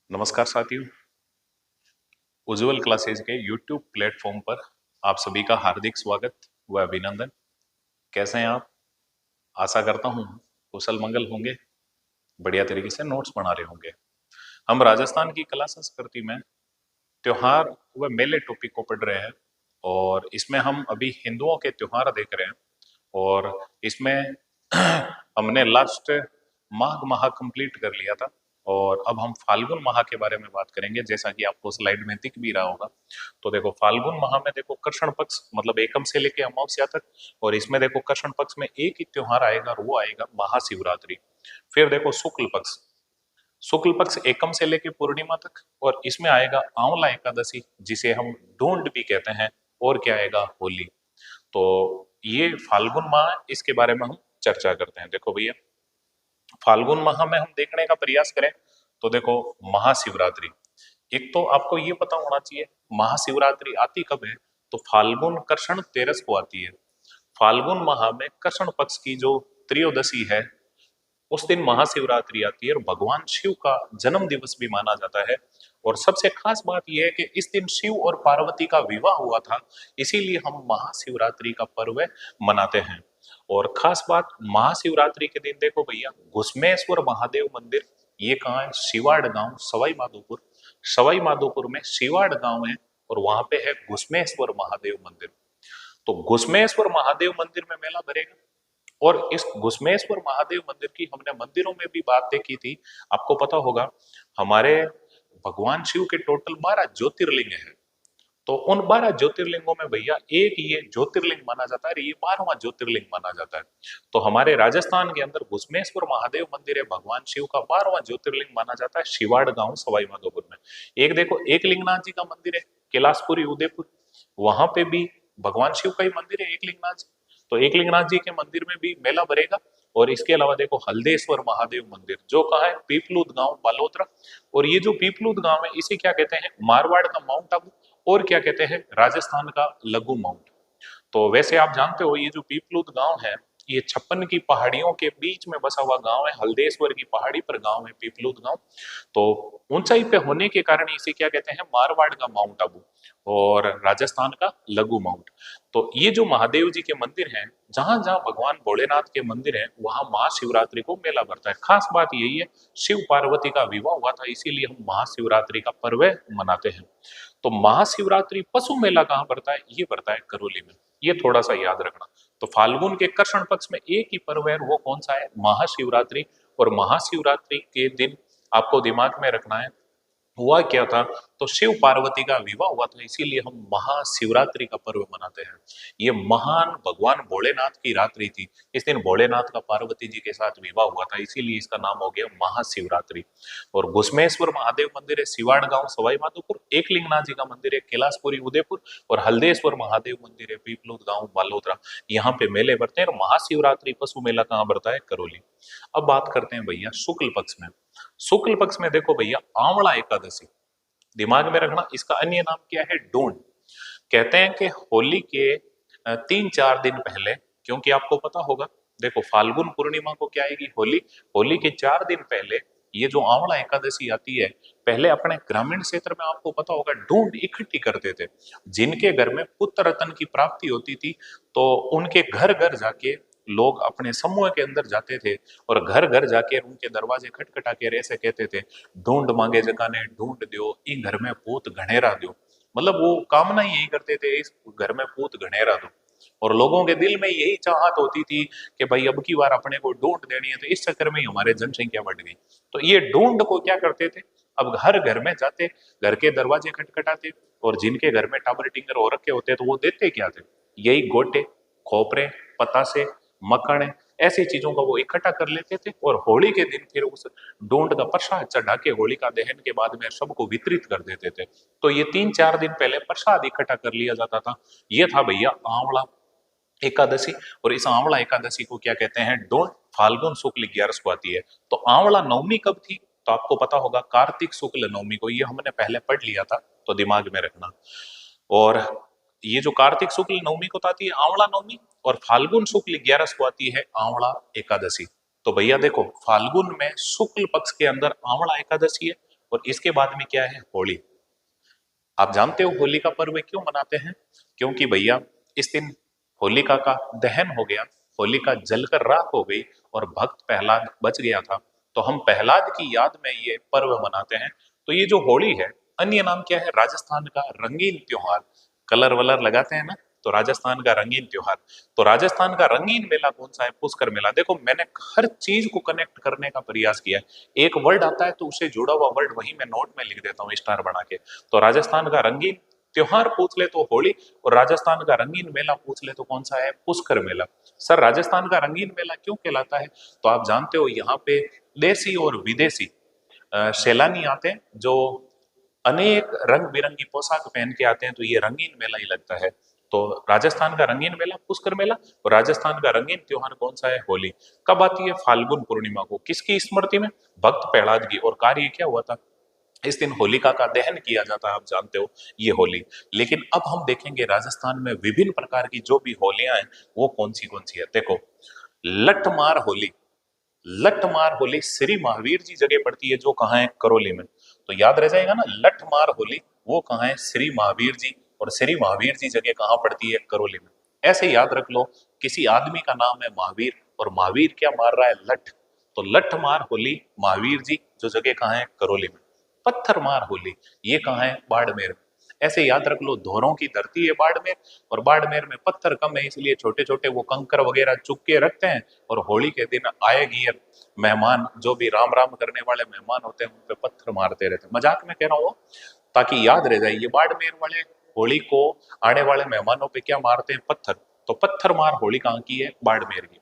नमस्कार साथियों। उज्जवल क्लासेज के YouTube प्लेटफॉर्म पर आप सभी का हार्दिक स्वागत व अभिनंदन। कैसे हैं आप? आशा करता हूं कुशल मंगल होंगे, बढ़िया तरीके से नोट्स बना रहे होंगे। हम राजस्थान की कला संस्कृति में त्योहार व मेले टॉपिक को पढ़ रहे हैं और इसमें हम अभी हिंदुओं के त्योहार देख रहे हैं और इसमें हमने लास्ट माघ माह कंप्लीट कर लिया था और अब हम फाल्गुन माह के बारे में बात करेंगे, जैसा कि आपको स्लाइड में दिख भी रहा होगा। तो देखो फाल्गुन माह में देखो कृष्ण पक्ष मतलब एकम से लेके अमावस्या तक, और इसमें देखो कृष्ण पक्ष में एक ही त्योहार आएगा और वो आएगा महाशिवरात्रि। फिर देखो शुक्ल पक्ष एकम से लेके पूर्णिमा तक, और इसमें आएगा आंवला एकादशी जिसे हम ढूंढ भी कहते हैं, और क्या आएगा होली। तो ये फाल्गुन माह, इसके बारे में हम चर्चा करते हैं। देखो भैया, फाल्गुन माह में हम देखने का प्रयास करें तो देखो महाशिवरात्रि, एक तो आपको ये पता होना चाहिए महाशिवरात्रि आती कब है। तो फाल्गुन कृष्ण तेरस को आती है। फाल्गुन माह में कृष्ण पक्ष की जो त्रयोदशी है उस दिन महाशिवरात्रि आती है और भगवान शिव का जन्म दिवस भी माना जाता है। और सबसे खास बात यह है कि इस दिन शिव और पार्वती का विवाह हुआ था, इसीलिए हम महाशिवरात्रि का पर्व मनाते हैं। और खास बात महाशिवरात्रि के दिन देखो भैया, घुसमेश्वर महादेव मंदिर, ये कहाँ है? शिवाड़ गांव, सवाई माधोपुर। सवाई माधोपुर में शिवाड़ गांव है और वहां पे है घुसमेश्वर महादेव मंदिर। तो घुसमेश्वर महादेव मंदिर में मेला भरेगा। और इस घुसमेश्वर महादेव मंदिर की हमने मंदिरों में भी बात देखी थी। आपको पता होगा हमारे भगवान शिव के टोटल 12 ज्योतिर्लिंग है। तो उन 12 ज्योतिर्लिंगों में भैया एक ये ज्योतिर्लिंग माना जाता है, ये 12वां ज्योतिर्लिंग माना जाता है। तो हमारे राजस्थान के अंदर घुसमेश्वर महादेव मंदिर है, भगवान शिव का 12वां ज्योतिर्लिंग माना जाता है, शिवाड़ गांव सवाई माधोपुर में। एक देखो एक लिंगनाथ जी का मंदिर है कैलाशपुरी उदयपुर, वहां पे भी भगवान शिव का ही मंदिर है एक लिंगनाथ जी। तो एक लिंगनाथ जी के मंदिर में भी मेला भरेगा। और इसके अलावा देखो हल्देश्वर महादेव मंदिर, जो कहाँ है? पीपलूद गांव बालोतरा। और ये जो पीपलूद गांव है इसे क्या कहते हैं? मारवाड़ का माउंट आबू, और क्या कहते हैं? राजस्थान का लघु माउंट। तो वैसे आप जानते हो ये जो पीपलूद गांव है, ये 56 की पहाड़ियों के बीच में बसा हुआ गांव है। हल्देश्वर की पहाड़ी पर गांव है पीपलूद गांव। तो ऊंचाई पे होने के कारण इसे क्या कहते हैं? मारवाड़ का माउंट आबू और राजस्थान का लघु माउंट। तो ये जो महादेव जी के मंदिर हैं, जहां जहां भगवान भोलेनाथ के मंदिर हैं, वहां महाशिवरात्रि को मेला भरता है। खास बात यही है, शिव पार्वती का विवाह हुआ था, इसीलिए हम महाशिवरात्रि का पर्व मनाते हैं। तो महाशिवरात्रि पशु मेला कहाँ पड़ता है? ये पड़ता है करौली में। ये थोड़ा सा याद रखना। तो फाल्गुन के कृष्ण पक्ष में एक ही पर्व है, वो कौन सा है? महाशिवरात्रि। और महाशिवरात्रि के दिन आपको दिमाग में रखना है हुआ क्या था। तो शिव पार्वती का विवाह हुआ था, इसीलिए हम महाशिवरात्रि का पर्व मनाते हैं। ये महान भगवान भोलेनाथ की रात्रि थी। इस दिन भोलेनाथ का पार्वती जी के साथ विवाह हुआ था, इसीलिए इसका नाम हो गया महाशिवरात्रि। और घुसमेश्वर महादेव मंदिर है सिवाड़ गांव सवाई माधोपुर, एकलिंगनाथ जी का मंदिर है कैलाशपुरी उदयपुर, और हल्देश्वर महादेव मंदिर है पीपलूद गांव बालोतरा। यहाँ पे मेले बढ़ते हैं। और महाशिवरात्रि पशु मेला कहाँ बढ़ता है? करौली। अब बात करते हैं भैया शुक्ल पक्ष में। शुक्ल पक्ष में देखो भैया आंवला एकादशी, दिमाग में रखना, इसका अन्य नाम क्या है? डोंड। कहते हैं कि होली के 3-4 दिन पहले, क्योंकि आपको पता होगा देखो फाल्गुन पूर्णिमा को क्या आएगी? होली। होली के 4 दिन पहले ये जो आंवला एकादशी आती है, पहले अपने ग्रामीण क्षेत्र में आपको पता होगा ढूंढ इकट्ठी करते थे। जिनके घर में पुत्र रत्न की प्राप्ति होती थी, तो उनके घर घर जाके लोग अपने समूह के अंदर जाते थे और घर घर जाके उनके दरवाजे खटखटा के ऐसे कहते थे, ढूंढ मांगे जगाने ढूंढ दो, इन घर में पूत घनेरा दो। मतलब वो कामना ही यही करते थे, इस घर में पूत घनेरा दो। और लोगों के दिल में यही चाहत होती थी कि भाई अब की बार अपने को ढूंढ देनी है। तो इस चक्कर में ही हमारे जनसंख्या बढ़ गई। तो ये ढूंढ को क्या करते थे? अब हर घर में जाते, घर के दरवाजे खटखटाते, और जिनके घर में टाबर टिंगर हो रखे होते तो वो देते क्या थे? यही गोटे, खोपरे, पतासे, मकड़, ऐसी चीजों का वो इकट्ठा कर लेते थे। और होली के दिन फिर उस ढूंढ का प्रसाद चढ़ा के होलिका दहन के बाद में सबको वितरित कर देते थे। तो ये 3-4 दिन पहले प्रसाद इकट्ठा कर लिया जाता था। ये था भैया आंवला एकादशी। और इस आंवला एकादशी को क्या कहते हैं? डोंट। फाल्गुन शुक्ल 11 को आती है। तो आंवला नवमी कब थी? तो आपको पता होगा कार्तिक शुक्ल नवमी को, ये हमने पहले पढ़ लिया था, तो दिमाग में रखना। और ये जो कार्तिक शुक्ल नवमी को आती है आंवला नवमी, और फाल्गुन शुक्ल 11 को आती है आंवला एकादशी। तो भैया देखो फाल्गुन में शुक्ल पक्ष के अंदर आंवला एकादशी है, और इसके बाद में क्या है, होली। आप जानते हो होली का पर्व क्यों मनाते हैं? क्योंकि भैया इस दिन होलिका का दहन हो गया, होलिका जलकर राख हो गई और भक्त प्रहलाद बच गया था। तो हम प्रहलाद की याद में ये पर्व मनाते हैं। तो ये जो होली है, अन्य नाम क्या है, राजस्थान का रंगीन त्योहार। कलर वलर लगाते हैं ना, तो राजस्थान का रंगीन त्योहार। तो राजस्थान का रंगीन मेला कौन सा है? पुष्कर मेला। देखो मैंने हर चीज को कनेक्ट करने का प्रयास किया है। एक वर्ड आता है तो उससे जुड़ा हुआ वर्ड वही मैं नोट में लिख देता हूँ स्टार बना के। तो राजस्थान का रंगीन त्योहार पूछ ले तो होली, और राजस्थान का रंगीन मेला पूछ ले तो कौन सा है? पुष्कर मेला। सर राजस्थान का रंगीन मेला क्यों कहलाता है? तो आप जानते हो यहाँ पे देसी और विदेशी सैलानी आते हैं, जो अनेक रंग बिरंगी पोशाक पहन के आते हैं, तो ये रंगीन मेला ही लगता है। तो राजस्थान का रंगीन मेला पुष्कर मेला, और राजस्थान का रंगीन त्योहार कौन सा है? होली। कब आती है? फाल्गुन पूर्णिमा को। किसकी स्मृति में? भक्त प्रहलाद की। और कार्य क्या हुआ था? इस दिन होलिका का दहन किया जाता है, आप जानते हो ये होली। लेकिन अब हम देखेंगे राजस्थान में विभिन्न प्रकार की जो भी होलियां हैं वो कौन सी है। देखो, लठमार होली। लठमार होली श्री महावीर जी जगह पड़ती है, जो कहाँ है? करौली में। तो याद रह जाएगा ना, लठमार होली वो कहाँ है? श्री महावीर जी। और श्री महावीर जी जगह कहाँ पड़ती है? करौली में। ऐसे याद रख लो, किसी आदमी का नाम है महावीर, और महावीर क्या मार रहा है? लठ। तो लठमार होली महावीर जी जो जगह कहाँ है? करौली में। पत्थर मार होली ये कहाँ है? बाड़मेर में। ऐसे याद रख लो, धोरों की धरती है बाड़मेर, और बाड़मेर में पत्थर कम है, इसलिए छोटे छोटे वो कंकर वगैरह चुक के रखते हैं। और होली के दिन आएगी मेहमान, जो भी राम राम करने वाले मेहमान होते हैं, उन पे पत्थर मारते रहते हैं। मजाक में कह रहा हूँ, ताकि याद रह जाए। ये बाड़मेर वाले होली को आने वाले मेहमानों पे क्या मारते हैं? पत्थर। तो पत्थर मार होली कहाँ की है? बाड़मेर की।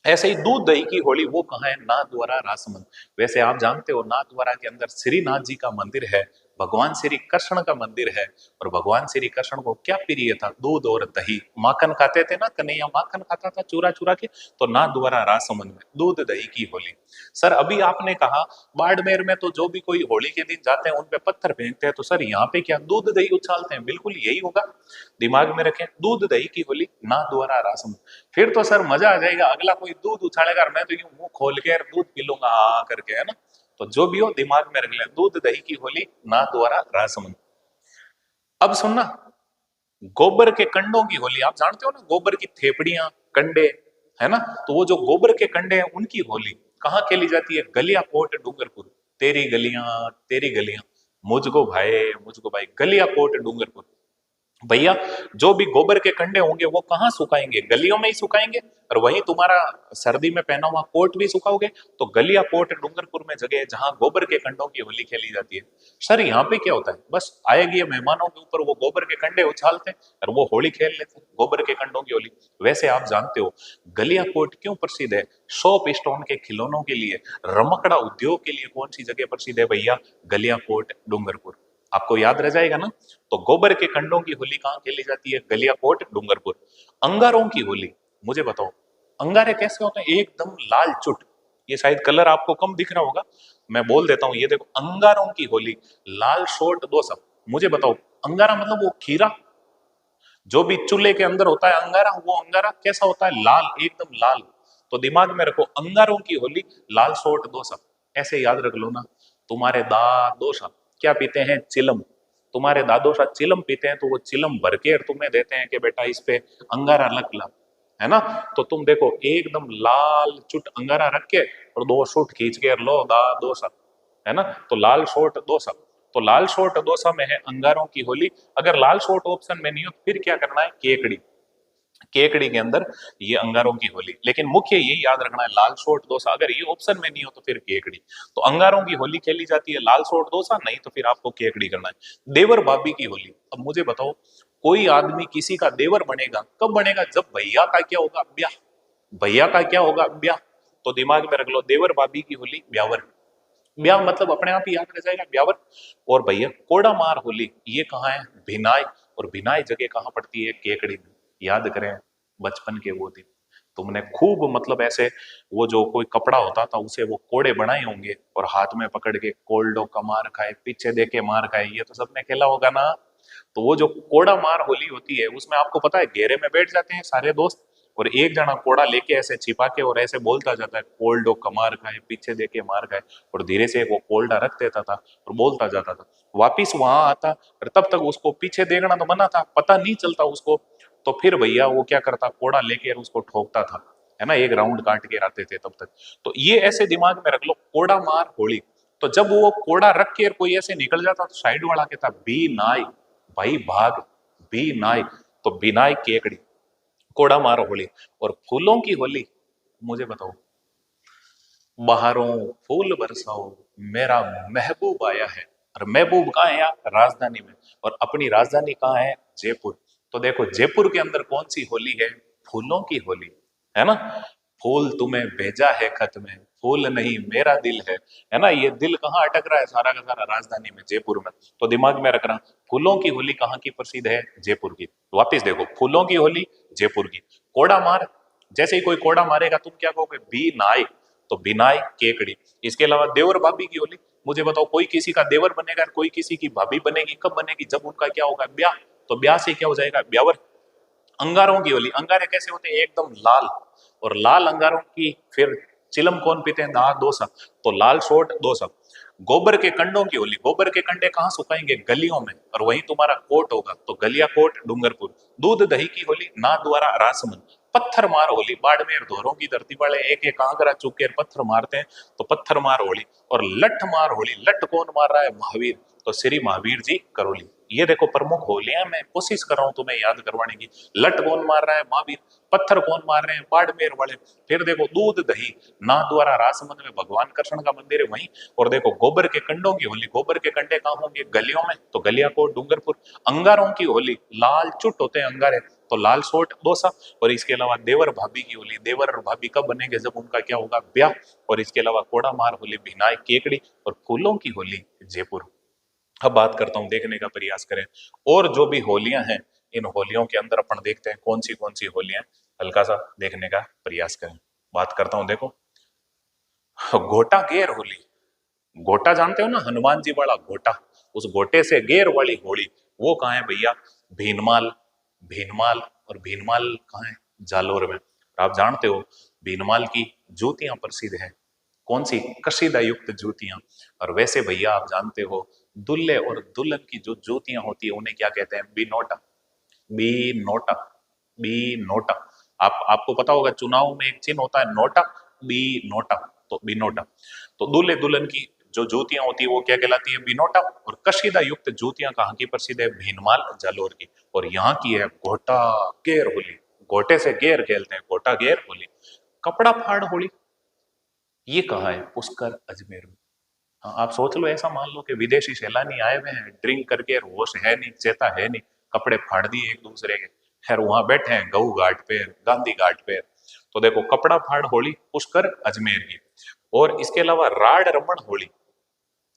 ऐसे ही दूध दही की होली वो कहाँ है? नाथद्वारा राजसमंद। वैसे आप जानते हो नाथद्वारा के अंदर श्रीनाथ जी का मंदिर है, भगवान श्री कृष्ण का मंदिर है। और भगवान श्री कृष्ण को क्या प्रिय था? दूध और दही। माखन खाते थे ना, कन्हैया माखन खाता था चुरा चुरा के। तो नाथद्वारा राजसमंद में दूध दही की होली। सर अभी आपने कहा बाड़मेर में तो जो भी कोई होली के दिन जाते हैं उन पे पत्थर फेंकते हैं, तो सर यहाँ पे क्या दूध दही उछालते हैं? बिल्कुल यही होगा, दिमाग में रखें, दूध दही की होली, नाथद्वारा राजसमंद। फिर तो सर मजा आ जाएगा, अगला कोई दूध उछालेगा और मैं तो यूं मुंह खोल के दूध पी लूंगा आ करके, है ना। तो जो भी हो दिमाग में रख ले, दूध दही की होली, नाथद्वारा राजसमंद। अब सुनना, गोबर के कंडों की होली। आप जानते हो ना, गोबर की थेपड़ियां, कंडे, है ना। तो वो जो गोबर के कंडे हैं उनकी होली कहाँ खेली जाती है? गलियाकोट डूंगरपुर। तेरी गलियां, मुझको भाई, गलियाकोट डूंगरपुर। भैया जो भी गोबर के कंडे होंगे वो कहाँ सुखाएंगे? गलियों में ही सुखाएंगे। और वहीं तुम्हारा सर्दी में पहना हुआ कोट भी सुखाओगे। तो गलिया कोट डूंगरपुर में जगह है जहां गोबर के कंडों की होली खेली जाती है। सर यहाँ पे क्या होता है? बस आएगी मेहमानों के ऊपर वो गोबर के कंडे उछालते हैं और वो होली खेल लेते हैं, गोबर के कंडों की होली। वैसे आप जानते हो गलिया कोट क्यों प्रसिद्ध है? सोप स्टोन के खिलौनों के लिए, रमकड़ा उद्योग के लिए कौन सी जगह प्रसिद्ध है भैया? गलिया कोट डूंगरपुर। आपको याद रह जाएगा ना। तो गोबर के कंडों की होली कहाँ खेली जाती है? गलियाकोट डूंगरपुर। अंगारों की होली, मुझे बताओ अंगारे कैसे होते हैं? एकदम लाल चुट। ये शायद कलर आपको कम दिख रहा होगा, मैं बोल देता हूं, ये देखो अंगारों की होली, लाल शोट दो सब। मुझे बताओ अंगारा मतलब वो खीरा जो भी चूल्हे के अंदर होता है अंगारा, वो अंगारा कैसा होता है? लाल, एकदम लाल। तो दिमाग में रखो, अंगारों की होली, लाल सोट दो सब। ऐसे याद रख लो ना। तुम्हारे दादोसा क्या पीते हैं? चिलम। तुम्हारे दादोसा चिलम पीते हैं, तो वो चिलम भर के तुम्हें देते हैं कि बेटा इस पे अंगारा रख ला, है ना। तो तुम देखो एकदम लाल चुट अंगारा रख के और दो सूट खींच के लो दादोसा, है ना। तो लाल शोट डोसा। तो लाल शोट डोसा में है अंगारों की होली। अगर लाल शोट ऑप्शन में नहीं हो तो फिर क्या करना है? केकड़ी। केकड़ी के अंदर ये अंगारों की होली। लेकिन मुख्य ये याद रखना है, लाल शोट डोसा अगर ये ऑप्शन में नहीं हो तो फिर केकड़ी। तो अंगारों की होली खेली जाती है, लाल शोट डोसा नहीं तो फिर आपको केकड़ी करना है। देवर भाभी की होली। अब मुझे बताओ, कोई आदमी किसी का देवर बनेगा कब बनेगा? जब भैया का क्या होगा? ब्याह। भैया का क्या होगा? ब्याह। तो दिमाग में रख लो, देवर भाभी की होली, ब्यावर। ब्याह मतलब अपने आप ही याद रह जाएगा, ब्यावर। और भैया कोड़ा मार होली ये कहाँ है? भिनाई। और भिनाई जगह कहाँ पड़ती है? केकड़ी में। याद करें बचपन के वो दिन, तुमने खूब मतलब ऐसे वो जो कोई कपड़ा होता था उसे वो कोड़े बनाए होंगे और हाथ में पकड़ के कोल्डो का मार खाए, पीछे देके मार खाए, ये तो सबने खेला होगा ना। तो वो जो कोड़ा मार होली होती है उसमें आपको पता है घेरे में बैठ जाते हैं सारे दोस्त, और एक जना कोड़ा लेके ऐसे छिपा के और ऐसे बोलता जाता है कोल्डो कमार खाए, पीछे देके मार खाए, और धीरे से वो कोल्डा रख देता था और बोलता जाता था। वापिस वहां आता और तब तक उसको पीछे देखना तो मना था, पता नहीं चलता उसको। तो फिर भैया वो क्या करता, कोड़ा लेके उसको ठोकता था, है ना, एक राउंड काट के आते थे तब तक। तो ये ऐसे दिमाग में रख लो, कोड़ा मार होली। तो जब वो कोड़ा रख के कोई ऐसे निकल जाता तो साइड वाला कहता बी नाई, भाई भाग, बी नाई। तो बिनाई केकड़ी, कोड़ा मार होली। और फूलों की होली, मुझे बताओ, बहारों फूल बरसाओ, मेरा महबूब आया है। और महबूब कहाँ है यार, राजधानी में। और अपनी राजधानी कहाँ है, जयपुर। तो देखो जयपुर के अंदर कौन सी होली है, फूलों की होली, है ना। फूल तुम्हें भेजा है खत में, फूल नहीं मेरा दिल है ना। ये दिल कहाँ अटक रहा है, सारा का सारा राजधानी में, जयपुर में। तो दिमाग में रखना, फूलों की होली कहाँ की प्रसिद्ध है, जयपुर की। वापिस देखो, फूलों की होली जयपुर की। कोड़ा मार, जैसे ही कोई कोड़ा मारेगा तुम क्या कहोगे, बी नाई, तो बिनाई केकड़ी। इसके अलावा देवर भाभी की होली, मुझे बताओ, कोई किसी का देवर बनेगा, कोई किसी की भाभी बनेगी, कब बनेगी, जब उनका क्या होगा, ब्याह। तो ब्याह से क्या हो जाएगा, ब्यावर। अंगारों की होली, अंगारे कैसे होते हैं, एकदम लाल। और लाल अंगारों की फिर चिलम कौन पीते हैं, दा डोसा। तो लाल सोट डोसा। गोबर के कंडों की होली, गोबर के कंडे कहाँ सुखाएंगे, गलियों में, और वहीं तुम्हारा कोट होगा, तो गलिया कोट डूंगरपुर। दूध दही की होली, ना द्वारा रासमन। पत्थर मार होली, बाड़मेर धोरों की धरती वाले एक एक आंकड़ा चुक के पत्थर मारते हैं, तो पत्थर मार होली। और लठ मार होली, लठ कौन मार रहा है, महावीर, तो श्री महावीर जी करौली। ये देखो प्रमुख होलियां, मैं कोशिश कर रहा हूं तुम्हें याद करवाने की। लठ कौन मार रहा है, महावीर। पत्थर कौन मार रहे हैं, बाड़मेर वाले। फिर देखो दूध दही, ना द्वारा रासमंद में भगवान कृष्ण का मंदिर है वहीं। और देखो गोबर के कंडों की होली, गोबर के कंडे कहाँ होंगे, गलियों में, तो गलिया को डूंगरपुर। अंगारों की होली, लाल चुट होते हैं अंगारे, तो लाल सोट डोसा। और इसके अलावा देवर भाभी की होली, देवर और भाभी कब बनेंगे, जब उनका क्या होगा, ब्याह। और इसके अलावा कोड़ा मार होली, भिनाई केकड़ी। और फूलों की होली जयपुर। अब बात करता हूँ, देखने का प्रयास करें और जो भी होलियां हैं, इन होलियों के अंदर अपन देखते हैं कौन सी होलियां, हल्का सा देखने का प्रयास करें। बात करता हूँ, देखो, गोटा गेर होली। गोटा जानते हो ना, हनुमान जी वाला गोटा, उस गोटे से गेर वाली होली, वो कहाँ है भैया, भीनमाल। भीनमाल, और भीनमाल कहाँ है, जालोर में। आप जानते हो भीनमाल की जूतियां प्रसिद्ध है, कौन सी, कशीदा युक्त जूतियां। और वैसे भैया आप जानते हो, दुल्हे और दुल्हन की जो जूतियां होती है उन्हें क्या कहते हैं, बिनोटा। बी नोटा, बी नोटा। आपको पता होगा चुनाव में एक चिन्ह होता है नोटा, बी नोटा, तो बिनोटा। तो दूल्हे दुल्हन की जो जूतियां होती है वो क्या कहलाती है, बिनोटा। और कशीदा युक्त जूतियां कहाँ की प्रसिद्ध है, भीनमाल जालोर की। और यहाँ की है गोटा गेर होली, गोटे से गेर खेलते हैं, गोटा गेर होली। कपड़ा फाड़ होली, ये कहाँ है, पुष्कर अजमेर में। हाँ, आप सोच लो, ऐसा मान लो कि विदेशी सैलानी आए हुए हैं, ड्रिंक करके, होश है नहीं, चेता है नहीं, कपड़े फाड़ दिए एक दूसरे के, खैर वहां बैठे हैं गऊ घाट पे, गांधी घाट पे। तो देखो कपड़ा फाड़ होली, पुष्कर अजमेर की। और इसके अलावा राड रमन होली,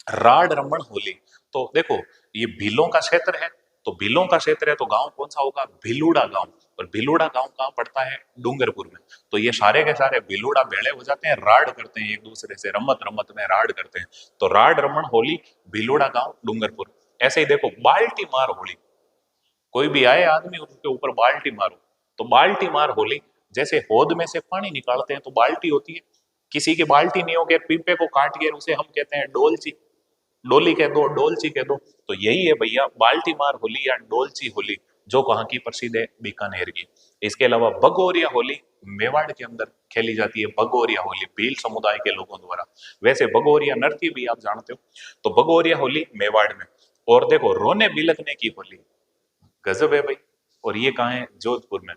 राड रमन होली। तो देखो ये भीलों का क्षेत्र है, तो भीलों का क्षेत्र है तो गांव कौन सा होगा, भिलूड़ा गांव। और भिलूड़ा गांव कहाँ पड़ता है, डूंगरपुर में। तो ये सारे के सारे भिलूड़ा भेड़े हो जाते हैं, राड करते हैं एक दूसरे से, रमत रमत में राड करते हैं। तो राड रमन होली, भिलूड़ा गांव, डूंगरपुर। ऐसे ही देखो बाल्टी मार होली, कोई भी आए आदमी उसके ऊपर बाल्टी मारो, तो बाल्टी मार होली। जैसे होद में से पानी निकालते हैं तो बाल्टी होती है, किसी की बाल्टी नहीं होगी, पीपे को काट के उसे हम कहते हैं डोलची, डोली कह दो, डोलची कह दो। तो यही है भैया बाल्टी मार होली या डोलची होली, जो कहाँ की प्रसिद्ध है, बीकानेर की। इसके अलावा भगोरिया होली मेवाड़ के अंदर खेली जाती है, भगोरिया होली भील समुदाय के लोगों द्वारा। वैसे भगोरिया नृत्य भी आप जानते हो, तो भगोरिया होली मेवाड़ में। और देखो रोने बिलखने की होली, गजब है भाई। और ये कहाँ है, जोधपुर में,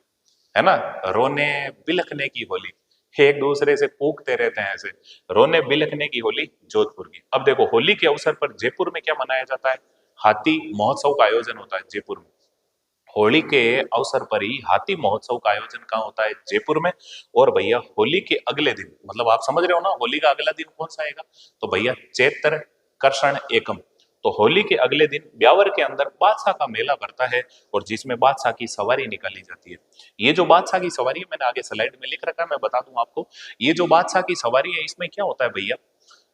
है ना। रोने बिलखने की होली, एक दूसरे से कूकते रहते हैं ऐसे, रोने बिलखने की होली, जोधपुर की। अब देखो होली के अवसर पर जयपुर में क्या मनाया जाता है, हाथी महोत्सव का आयोजन होता है जयपुर में। होली के अवसर पर ही हाथी महोत्सव का आयोजन कहाँ होता है, जयपुर में। और भैया होली के अगले दिन, मतलब आप समझ रहे हो ना, होली का अगला दिन कौन सा आएगा, तो भैया चैत्र कर्षण एकम। तो होली के अगले दिन ब्यावर के अंदर बादशाह का मेला भरता है, और जिसमें बादशाह की सवारी निकाली जाती है। ये जो बादशाह की सवारी है, मैंने आगे स्लाइड में लिख रखा है, मैं बता दूं आपको। ये जो बादशाह की सवारी है, इसमें क्या होता है भैया,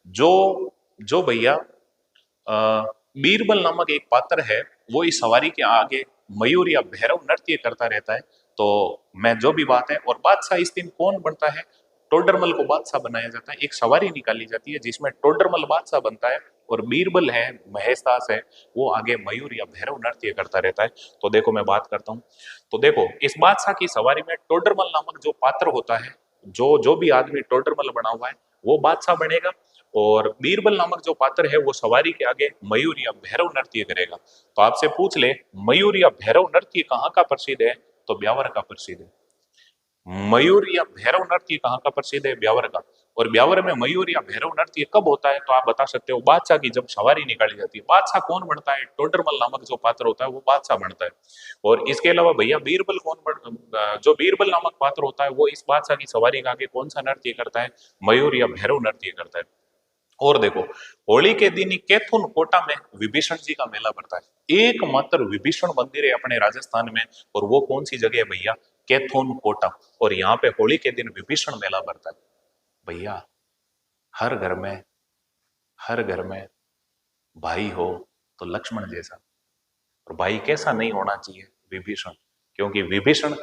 जो जो भैया अ, बीरबल नामक एक पात्र है, वो इस सवारी के आगे मयूर या भैरव नृत्य करता रहता है। तो मैं जो भी बात है, और बादशाह इस दिन कौन बनता है? टोडरमल को बादशाह बनाया जाता है। एक सवारी निकाली जाती है जिसमें टोडरमल बादशाह बनता है, और बीरबल है, महेशदास है, वो आगे मयूर या भैरव नृत्य करता रहता है। तो देखो मैं बात करता हूँ, तो देखो इस बादशाह की सवारी में टोडरमल नामक जो पात्र होता है, जो जो भी आदमी टोडरमल बना हुआ है वो बादशाह बनेगा, और बीरबल नामक जो पात्र है वो सवारी के आगे मयूर या भैरव नृत्य करेगा। तो आपसे पूछ ले, मयूर या भैरव नृत्य कहाँ का प्रसिद्ध है? तो ब्यावर का प्रसिद्ध है। मयूर या भैरव नृत्य कहाँ का प्रसिद्ध है? ब्यावर का। और ब्यावर में मयूर या भैरव नृत्य कब होता है? तो आप बता सकते हो, बादशाह की जब सवारी निकाली जाती है। बादशाह कौन बनता है? टोडरमल नामक जो पात्र होता है वो बादशाह बनता है। और इसके अलावा भैया बीरबल जो बीरबल नामक पात्र होता है वो इस बादशाह की सवारी का आगे कौन सा नृत्य करता है? मयूर या भैरव नृत्य करता है। और देखो, होली के दिन ही कैथून कोटा में विभीषण जी का मेला पड़ता है। एकमात्र विभीषण मंदिर है अपने राजस्थान में, और वो कौन सी जगह है भैया? कैथून कोटा। और यहाँ पे होली के दिन विभीषण मेला पड़ता है। भैया हर घर में, हर घर में भाई हो तो लक्ष्मण जैसा, और भाई कैसा नहीं होना चाहिए? विभीषण। क्योंकि विभीषण,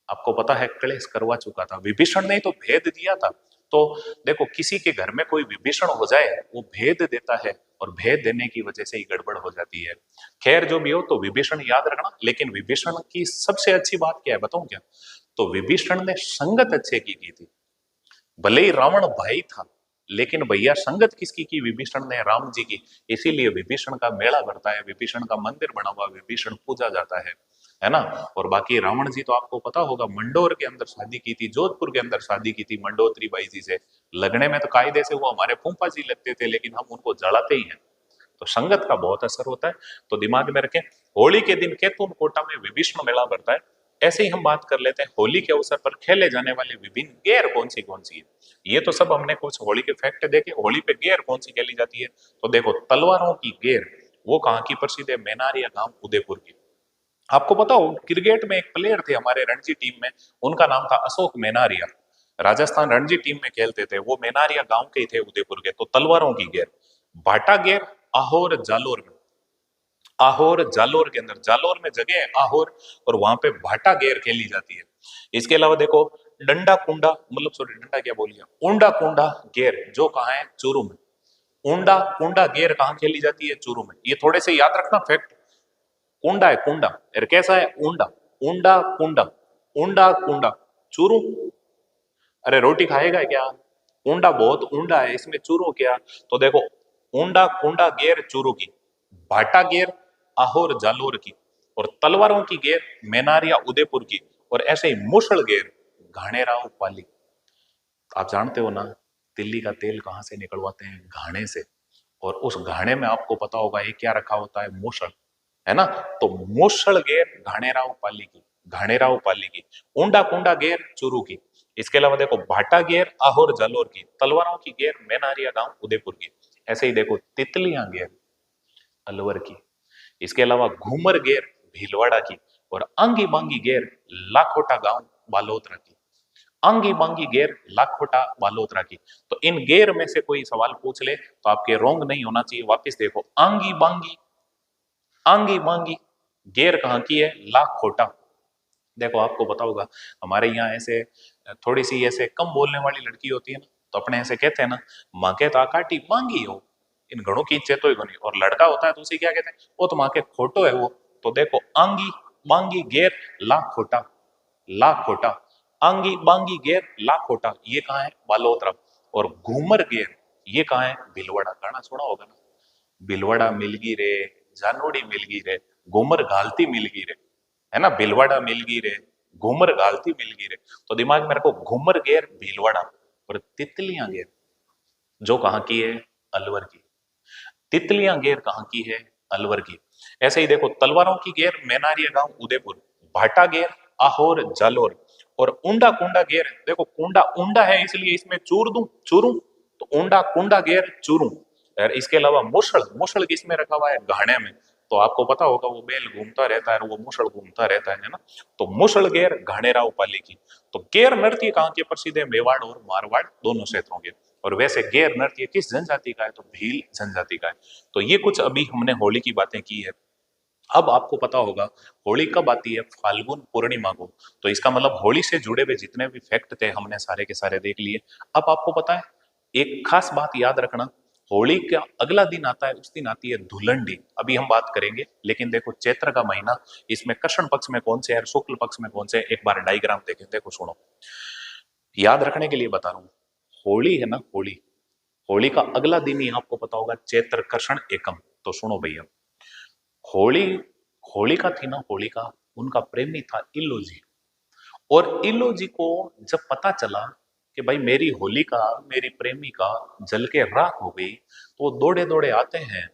आपको पता है, क्लेश करवा चुका था। विभीषण ने तो भेद दिया था। तो देखो, किसी के घर में कोई विभीषण हो जाए, वो भेद देता है, और भेद देने की वजह से ही गड़बड़ हो जाती है। खैर जो भी हो, तो विभीषण याद रखना। लेकिन विभीषण की सबसे अच्छी बात क्या है बताऊं क्या? तो विभीषण ने संगत अच्छे की थी। भले ही रावण भाई था, लेकिन भैया संगत किसकी की? विभीषण ने राम जी की। इसीलिए विभीषण का मेला भरता है, विभीषण का मंदिर बना हुआ, विभीषण पूजा जाता है ना। और बाकी रावण जी तो आपको पता होगा, मंडोर के अंदर शादी की थी, जोधपुर के अंदर शादी की थी मंडोत्री बाई जी से। लगने में तो कायदे से वो हमारे फूफा जी लगते थे, लेकिन हम उनको जलाते ही हैं। तो संगत का बहुत असर होता है। तो दिमाग में रखें, होली के दिन कैथून कोटा में विभीषण मेला भरता है। ऐसे ही हम बात कर लेते हैं, होली के अवसर पर खेले जाने वाले विभिन्न गेर कौन सी है? ये तो सब हमने कुछ होली के फैक्ट देखे। होली पे गेर कौन सी खेली जाती है? तो देखो, तलवारों की गेर वो कहाँ की प्रसिद्ध है? मेनारिया गांव उदयपुर की। आपको पता हो, क्रिकेट में एक प्लेयर थे हमारे रणजी टीम में, उनका नाम था अशोक मेनारिया। राजस्थान रणजी टीम में खेलते थे वो, मेनारिया गांव के ही थे, उदयपुर के। तो तलवारों की गेर, भाटा गेर आहोर जालोर में, आहोर जालोर के अंदर, जालोर में जगह है आहोर, और वहां पे भाटा गेर खेली जाती है। इसके अलावा देखो, डंडा कुंडा, मतलब सॉरी डंडा क्या बोलिए, ऊंडा कुंडा गेर, जो कहाँ है? चूरू में। ऊंडा कुंडा गेर कहाँ खेली जाती है? चूरू में। ये थोड़े से याद रखना फैक्ट। कुंडा है कुंडा, यार कैसा है? ऊंडा, ऊंडा कुंडा, ऊंडा कुंडा, चूरू। अरे रोटी खाएगा क्या? ऊंडा बहुत ऊंडा है, इसमें चूरू क्या? तो देखो, ऊंडा कुंडा गेर चूरू की, भाटा गेर आहोर जालोर की, और तलवारों की गेर मेनारिया उदयपुर की, और ऐसे ही मुसल गेर घाणेराव पाली। आप जानते हो ना, तिल्ली का तेल कहाँ से निकलवाते हैं? घाणे से। और उस घाणे में आपको पता होगा ये क्या रखा होता है? मूसल, है ना। तो मूसल गेर घाणेराव पाली की, घाणेराव पाली की। ऊंडा कुंडा गेर चूरू की। इसके अलावा देखो, भाटा गेर आहोर जालोर की, तलवारों की गेर मेनारिया गांव उदयपुर की। ऐसे ही देखो, तितलियां गेर अलवर की। इसके अलावा घूमर गेर भीलवाड़ा की, और आंगी बांगी गेर लाखोटा गांव बालोतरा की। आंगी बांगी गेर लाखोटा बालोतरा की। तो इन गेर में से कोई सवाल पूछ ले तो आपके रोंग नहीं होना चाहिए। वापस देखो, आंगी बांगी, आंगी बांगी गेर कहाँ की है? लाखोटा। देखो आपको पता होगा, हमारे यहाँ ऐसे थोड़ी सी ऐसे कम बोलने वाली लड़की होती है ना, तो अपने ऐसे कहते हैं ना, माँ के ताकाटी मांगी हो, इन घड़ों की चेतो ही बनी। और लड़का होता है तो उसे क्या कहते हैं? वो तो माँ के खोटो है वो। तो देखो, आंगी बांगी गेर लाखोटा, लाखोटा, आंगी बांगी गेर लाखोटा, ये कहाँ है? बालोतरा। और घूमर गेर ये कहाँ है? भीलवाड़ा। गाना सुना होगा ना, भीलवाड़ा मिलगी रे, जानोड़ी मिलगी रे, घूमर घालती मिलगी रे, है ना। भीलवाड़ा मिलगी रे, घूमर घालती मिलगी रे। तो दिमाग में रखो, घूमर गेर भीलवाड़ा, और तितलियां गेर जो कहाँ की है? अलवर की। तितलियां गेर कहाँ की है? अलवर की। ऐसे ही देखो, तलवारों की गेर मेनारिया गांव उदयपुर, भाटा गेर आहोर जालोर, और ऊंडा कुंडा गेर, देखो कुंडा ऊंडा है इसलिए इसमें चूर दूं, चूरू। तो ऊंडा कुंडा गेर चूरू। और इसके अलावा मुसल, मुसल किसमें रखा हुआ है? घाणे में। तो आपको पता होगा, वो बेल घूमता रहता है और वो मुसल घूमता रहता है ना। तो मुसल गेर घाणेराव पाली की। तो गेर नृत्य कहाँ के प्रसिद्ध है? मेवाड़ और मारवाड़ दोनों क्षेत्रों के। और वैसे गेर नृत्य किस जनजाति का है? तो भील जनजाति का है। तो ये कुछ अभी हमने होली की बातें की है। अब आपको पता होगा होली कब आती है, फाल्गुन पूर्णिमा को। तो इसका मतलब होली से जुड़े हुए जितने भी फैक्ट थे हमने सारे के सारे देख लिए। अब आपको पता है एक खास बात याद रखना, होली का अगला दिन आता है, उस दिन आती है धुलंडी। अभी हम बात करेंगे, लेकिन देखो चैत्र का महीना, इसमें कृष्ण पक्ष में कौन से है, शुक्ल पक्ष में कौन से है, एक बार डायग्राम देखें। देखो सुनो, याद रखने के लिए बता रहा हूं, होली है ना, होली, होली का अगला दिन ही आपको पता होगा चैत्र कृष्ण एकम। तो सुनो भैया, होली, होलिका थी ना, होलिका, उनका प्रेमी था इल्लोजी। और इल्लोजी को जब पता चला कि भाई मेरी होलिका, मेरी प्रेमिका जल के राख हो गई, तो वो दौड़े दौड़े आते हैं।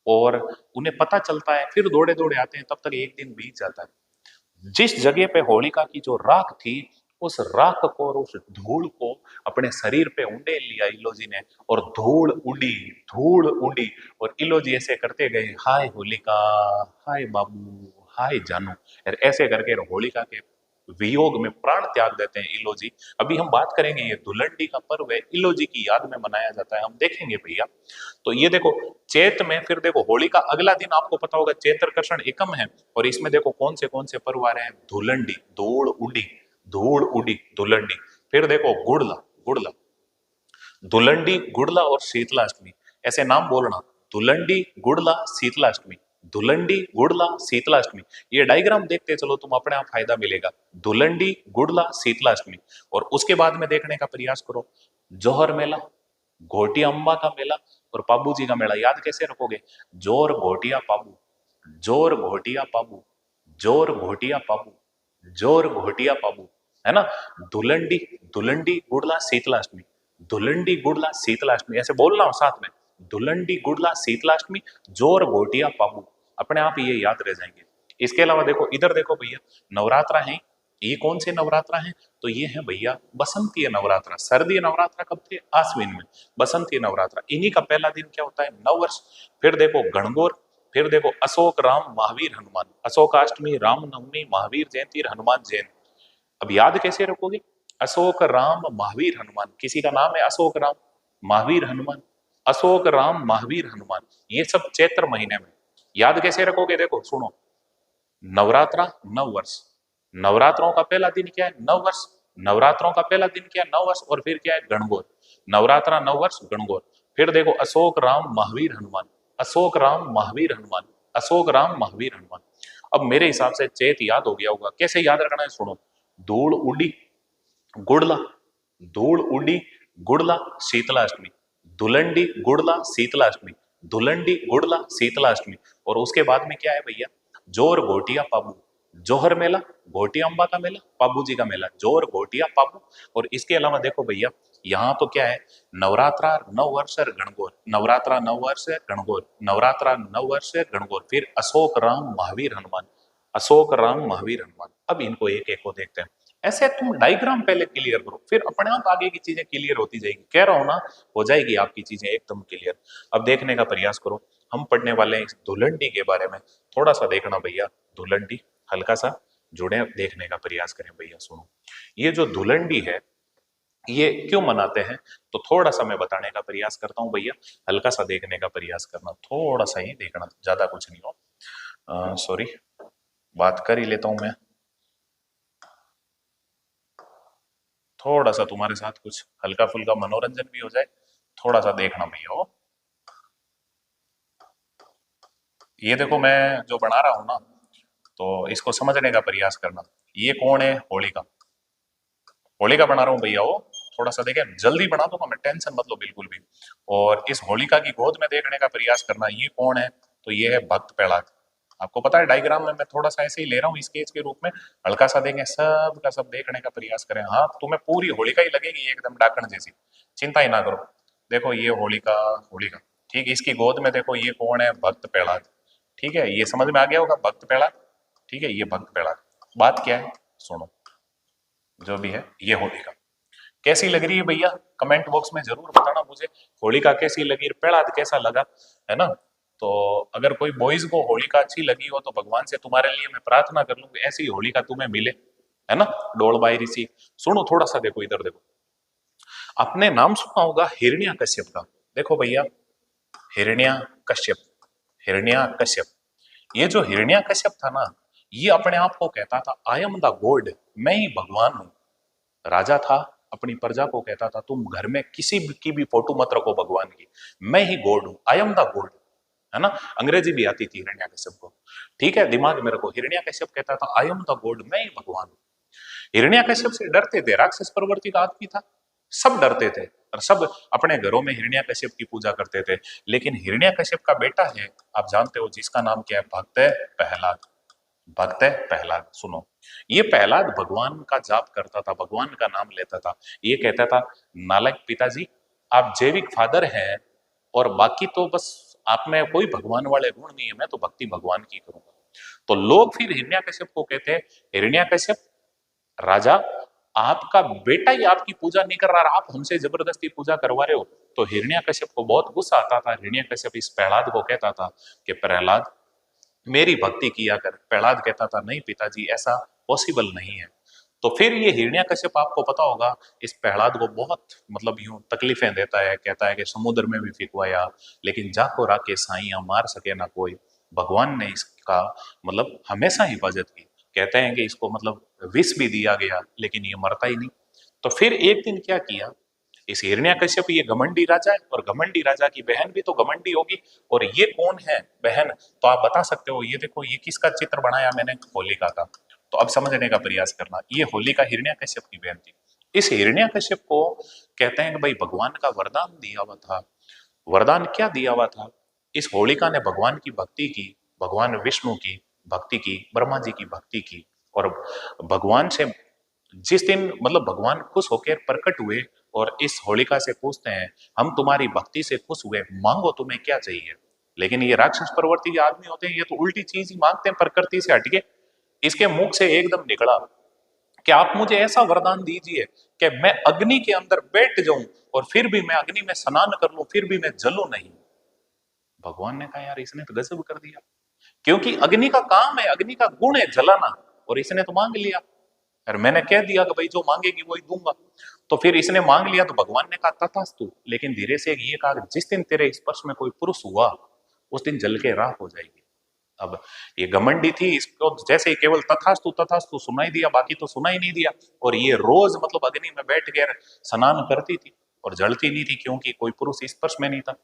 और उन्हें पता चलता है, फिर दौड़े दौड़े आते हैं, तब तक एक दिन बीत जाता है। जिस जगह पे होलिका की जो राख थी, उस राख को और उस धूल को अपने शरीर पे उंडेल लिया इलोजी ने, और धूल उड़ी, धूल उड़ी। और इलोजी ऐसे करते गए, हाय होलिका, हाय बाबू, हाय जानू। और ऐसे करके होलिका के वियोग में प्राण त्याग देते हैं इलोजी। अभी हम बात करेंगे, ये धुलंडी का पर्व है, इलोजी की याद में मनाया जाता है, हम देखेंगे भैया। तो ये देखो, चैत में फिर देखो होली का अगला दिन आपको पता होगा चैत्र कृष्ण एकम है। और इसमें देखो कौन से पर्व आ रहे हैं, धुलंडी, धूल उड़ी, धूल उड़ी, धुलंडी। फिर देखो गुड़ला, गुड़ला, धुलंडी, गुड़ला और शीतलाष्टमी, ऐसे नाम बोलना, धुलंडी, गुड़ला, शीतलाष्टमी, धुलंडी, गुड़ला, शीतलाष्टमी। ये डायग्राम देखते चलो, तुम अपने आप फायदा मिलेगा। धुलंडी, गुड़ला, शीतलाष्टमी। और उसके बाद में देखने का प्रयास करो, जौहर मेला, घोटिया अम्बा का मेला और पाबू जी का मेला। याद कैसे रखोगे, जोर घोटिया पाबू, जोर घोटिया पाबू, जोर घोटिया पाबू, जोर घोटिया पाबू, है ना। धुलंडी, धुलंडी, गुड़ला, शीतलाष्टमी, धुलंडी, गुड़ला, शीतलाष्टमी, ऐसे बोलना हो साथ में, धुलंडी, गुड़ला, शीतलाष्टमी, जोर घोटिया पाबू। अपने आप ये याद रह जाएंगे। इसके अलावा देखो, इधर देखो भैया, नवरात्रा है। ये कौन से नवरात्रा हैं, तो ये है भैया बसंतीय नवरात्रा। सर्दी नवरात्रा कब थे, आश्विन में। बसंतीय नवरात्रा, इन्हीं का पहला दिन क्या होता है, नववर्ष। फिर देखो गणगौर, फिर देखो अशोक, राम, महावीर, हनुमान, अशोकाष्टमी, रामनवमी, महावीर जयंती, हनुमान जयंती। अब याद कैसे रखोगे, अशोक, राम, महावीर, हनुमान। किसी का नाम है अशोक, राम, महावीर, हनुमान, अशोक, राम, महावीर, हनुमान, ये सब चैत्र महीने में। याद कैसे रखोगे, देखो सुनो, नवरात्रा, नव वर्ष, नवरात्रों का पहला दिन क्या है, नव वर्ष, नवरात्रों का पहला दिन क्या है, नव वर्ष। और फिर क्या है, गणगौर, नवरात्रा, नव वर्ष, गणगौर। फिर देखो अशोक, राम, महावीर, हनुमान, अशोक, राम, महावीर, हनुमान, अशोक, राम, महावीर, हनुमान। अब मेरे हिसाब से चैत याद हो गया होगा, कैसे याद रखना है, सुनो, धूल उड़ी, गुड़ला, धूल उड़ी, गुड़ला, शीतलाष्टमी, धुलंडी, गुड़ला, शीतलाष्टमी, धुलंडी, गुड़ला, शीतलाष्टमी। और उसके बाद में क्या है भैया, जोर घोटिया पाबू, जोहर मेला, घोटिया अम्बा का मेला, पाबू जी का मेला, जोर घोटिया पाबू। और इसके अलावा देखो भैया, यहाँ तो क्या है, नवरात्रा, नव वर्ष, गणगौर, नवरात्रा, नव वर्ष, गणगौर, नवरात्रा, नव वर्ष, गणगौर। फिर अशोक, राम, महावीर, हनुमान, अशोक, राम, महावीर, हनुमान। अब इनको एक एक को देखते हैं। ऐसे तुम डायग्राम पहले क्लियर करो, फिर अपने आप आगे की चीजें क्लियर होती जाएगी। कह रहा हूं ना, हो जाएगी आपकी चीजें एकदम क्लियर। अब देखने का प्रयास करो, हम पढ़ने वाले हैं इस धुलंडी के बारे में। थोड़ा सा देखना भैया, धुलंडी हल्का सा जुड़े, देखने का प्रयास करें भैया। सुनो, ये जो धुलंडी है, ये क्यों मनाते हैं, तो थोड़ा सा मैं बताने का प्रयास करता हूँ भैया। हल्का सा देखने का प्रयास करना, थोड़ा सा ही देखना, ज्यादा कुछ नहीं हो। सॉरी, बात कर ही लेता हूं मैं, थोड़ा सा तुम्हारे साथ कुछ हल्का फुल्का मनोरंजन भी हो जाए। थोड़ा सा देखना भैया। हो, ये देखो मैं जो बना रहा हूं ना, तो इसको समझने का प्रयास करना। ये कौन है, होलिका, होलिका बना रहा हूँ भैया। हो, थोड़ा सा देखे, जल्दी बना दूंगा मैं, टेंशन मत लो बिल्कुल भी। और इस होलिका की गोद में देखने का प्रयास करना। ये कौन है, तो ये है भक्त प्रहलाद। आपको पता है डायग्राम में मैं थोड़ा सा ऐसे ही ले रहा हूँ स्केच के रूप में, हल्का सा देंगे, सब का सब देखने का प्रयास करें। हाँ, तुम्हें पूरी होलिका ही लगेगी एकदम डाकण जैसी, चिंता ही ना करो। देखो ये होलिका, होलिका, ठीक है। इसकी गोद में देखो ये कौन है, भक्त प्रहलाद। ठीक है, ये समझ में आ गया होगा, भक्त प्रहलाद। ठीक है, ये भक्त प्रहलाद। बात क्या है, सुनो, जो भी है, ये होलिका कैसी लग रही है भैया, कमेंट बॉक्स में जरूर बताना मुझे, होलिका कैसी लगी, प्रहलाद कैसा लगा, है ना। तो अगर कोई बॉयज को होलिका अच्छी लगी हो, तो भगवान से तुम्हारे लिए मैं प्रार्थना कर लूंगी ऐसी होलिका तुम्हें मिले, है ना। डोल बाई ऋषि। सुनो थोड़ा सा, देखो इधर देखो, आपने नाम सुना होगा हिरण्या कश्यप का। देखो भैया, हिरण्या कश्यप, हिरण्या कश्यप, ये जो हिरण्यकश्यप था ना, ये अपने आप को कहता था आई एम द गॉड, मैं ही भगवान हूं। राजा था, अपनी प्रजा को कहता था तुम घर में किसी भी की भी फोटो मत रखो भगवान की, मैं ही गॉड हूं, आई एम द गॉड। है ना, अंग्रेजी भी आती थी हिरण्यकश्यप को। ठीक है, दिमाग में रखो, हिरण्यकश्यप कहता था आई एम द गॉड, मैं ही भगवान हूं। हिरण्यकश्यप से डरते थे, राक्षस प्रवृत्ति का आदमी था, सब डरते थे और सब अपने घरों में हिरण्यकश्यप की पूजा करते थे। लेकिन हिरण्यकश्यप का बेटा है, आप जानते हो जिसका नाम क्या है, भक्त है प्रहलाद। भक्त है प्रहलाद, सुनो, ये प्रहलाद भगवान का जाप करता था, भगवान का नाम लेता था। ये कहता था नालायक पिताजी, आप जैविक फादर हैं और बाकी तो बस आप में कोई भगवान वाले गुण नहीं है, मैं तो भक्ति भगवान की करूंगा। तो लोग फिर हिरण्यकश्यप को कहते हैं हिरण्यकश्यप राजा, आपका बेटा ही आपकी पूजा नहीं कर रहा, आप हमसे जबरदस्ती पूजा करवा रहे हो। तो हिरण्यकश्यप को बहुत गुस्सा आता था। हिरण्यकश्यप इस प्रहलाद को कहता था कि प्रहलाद मेरी भक्ति किया कर। प्रहलाद कहता था नहीं पिताजी, ऐसा पॉसिबल नहीं है। तो फिर ये हिरण्यकश्यप, आपको पता होगा, इस प्रहलाद को बहुत मतलब यूं तकलीफें देता है, कहता है कि समुद्र में भी फिकवाया लेकिन जाको राके साइया मार सके ना कोई। भगवान ने इसका मतलब हमेशा हिफाजत की। कहते हैं कि इसको मतलब विष भी दिया गया लेकिन ये मरता ही नहीं। तो फिर एक दिन क्या किया, इस हिरण्यकश्यप, ये घमंडी राजा है और घमंडी राजा की बहन भी तो घमंडी होगी। और ये कौन है बहन, तो आप बता सकते हो, ये देखो ये किसका चित्र बनाया मैंने, होलिका का। तो अब समझने का प्रयास करना, ये होलिका हिरण्यकश्यप की बहन थी। इस हिरण्यकश्यप को कहते हैं कि भाई भगवान का वरदान दिया हुआ था। वरदान क्या दिया हुआ था, इस होलिका ने भगवान की भक्ति की, भगवान विष्णु की भक्ति की, ब्रह्मा जी की भक्ति की। और भगवान से जिस दिन मतलब भगवान खुश होकर प्रकट हुए और इस होलिका से पूछते हैं हम तुम्हारी भक्ति से खुश हुए, मांगो तुम्हें क्या चाहिए। लेकिन ये राक्षस प्रवृत्ति के आदमी होते हैं, ये तो उल्टी चीज ही मांगते हैं प्रकृति से हटके। इसके मुख से एकदम निकला कि आप मुझे ऐसा वरदान दीजिए कि मैं अग्नि के अंदर बैठ जाऊं और फिर भी मैं अग्नि में स्नान कर लूं, फिर भी मैं जलूं नहीं। भगवान ने कहा यार इसने तो गजब कर दिया, क्योंकि अग्नि का काम है, अग्नि का गुण है जलाना, और इसने तो मांग लिया। और मैंने कह दिया कि भाई जो मांगेगी वही दूंगा। तो फिर इसने मांग लिया तो भगवान ने कहा तथास्तु। लेकिन धीरे से ये कहा जिस दिन तेरे स्पर्श में कोई पुरुष हुआ उस दिन जल के राख हो जाएगी। अब ये घमंडी थी, इसको जैसे ही केवल तथास्तु तथास्तु सुनाई दिया, बाकी तो सुनाई नहीं दिया। और ये रोज मतलब अग्नि में बैठ कर स्नान करती थी और जलती नहीं थी क्योंकि कोई पुरुष स्पर्श में नहीं था।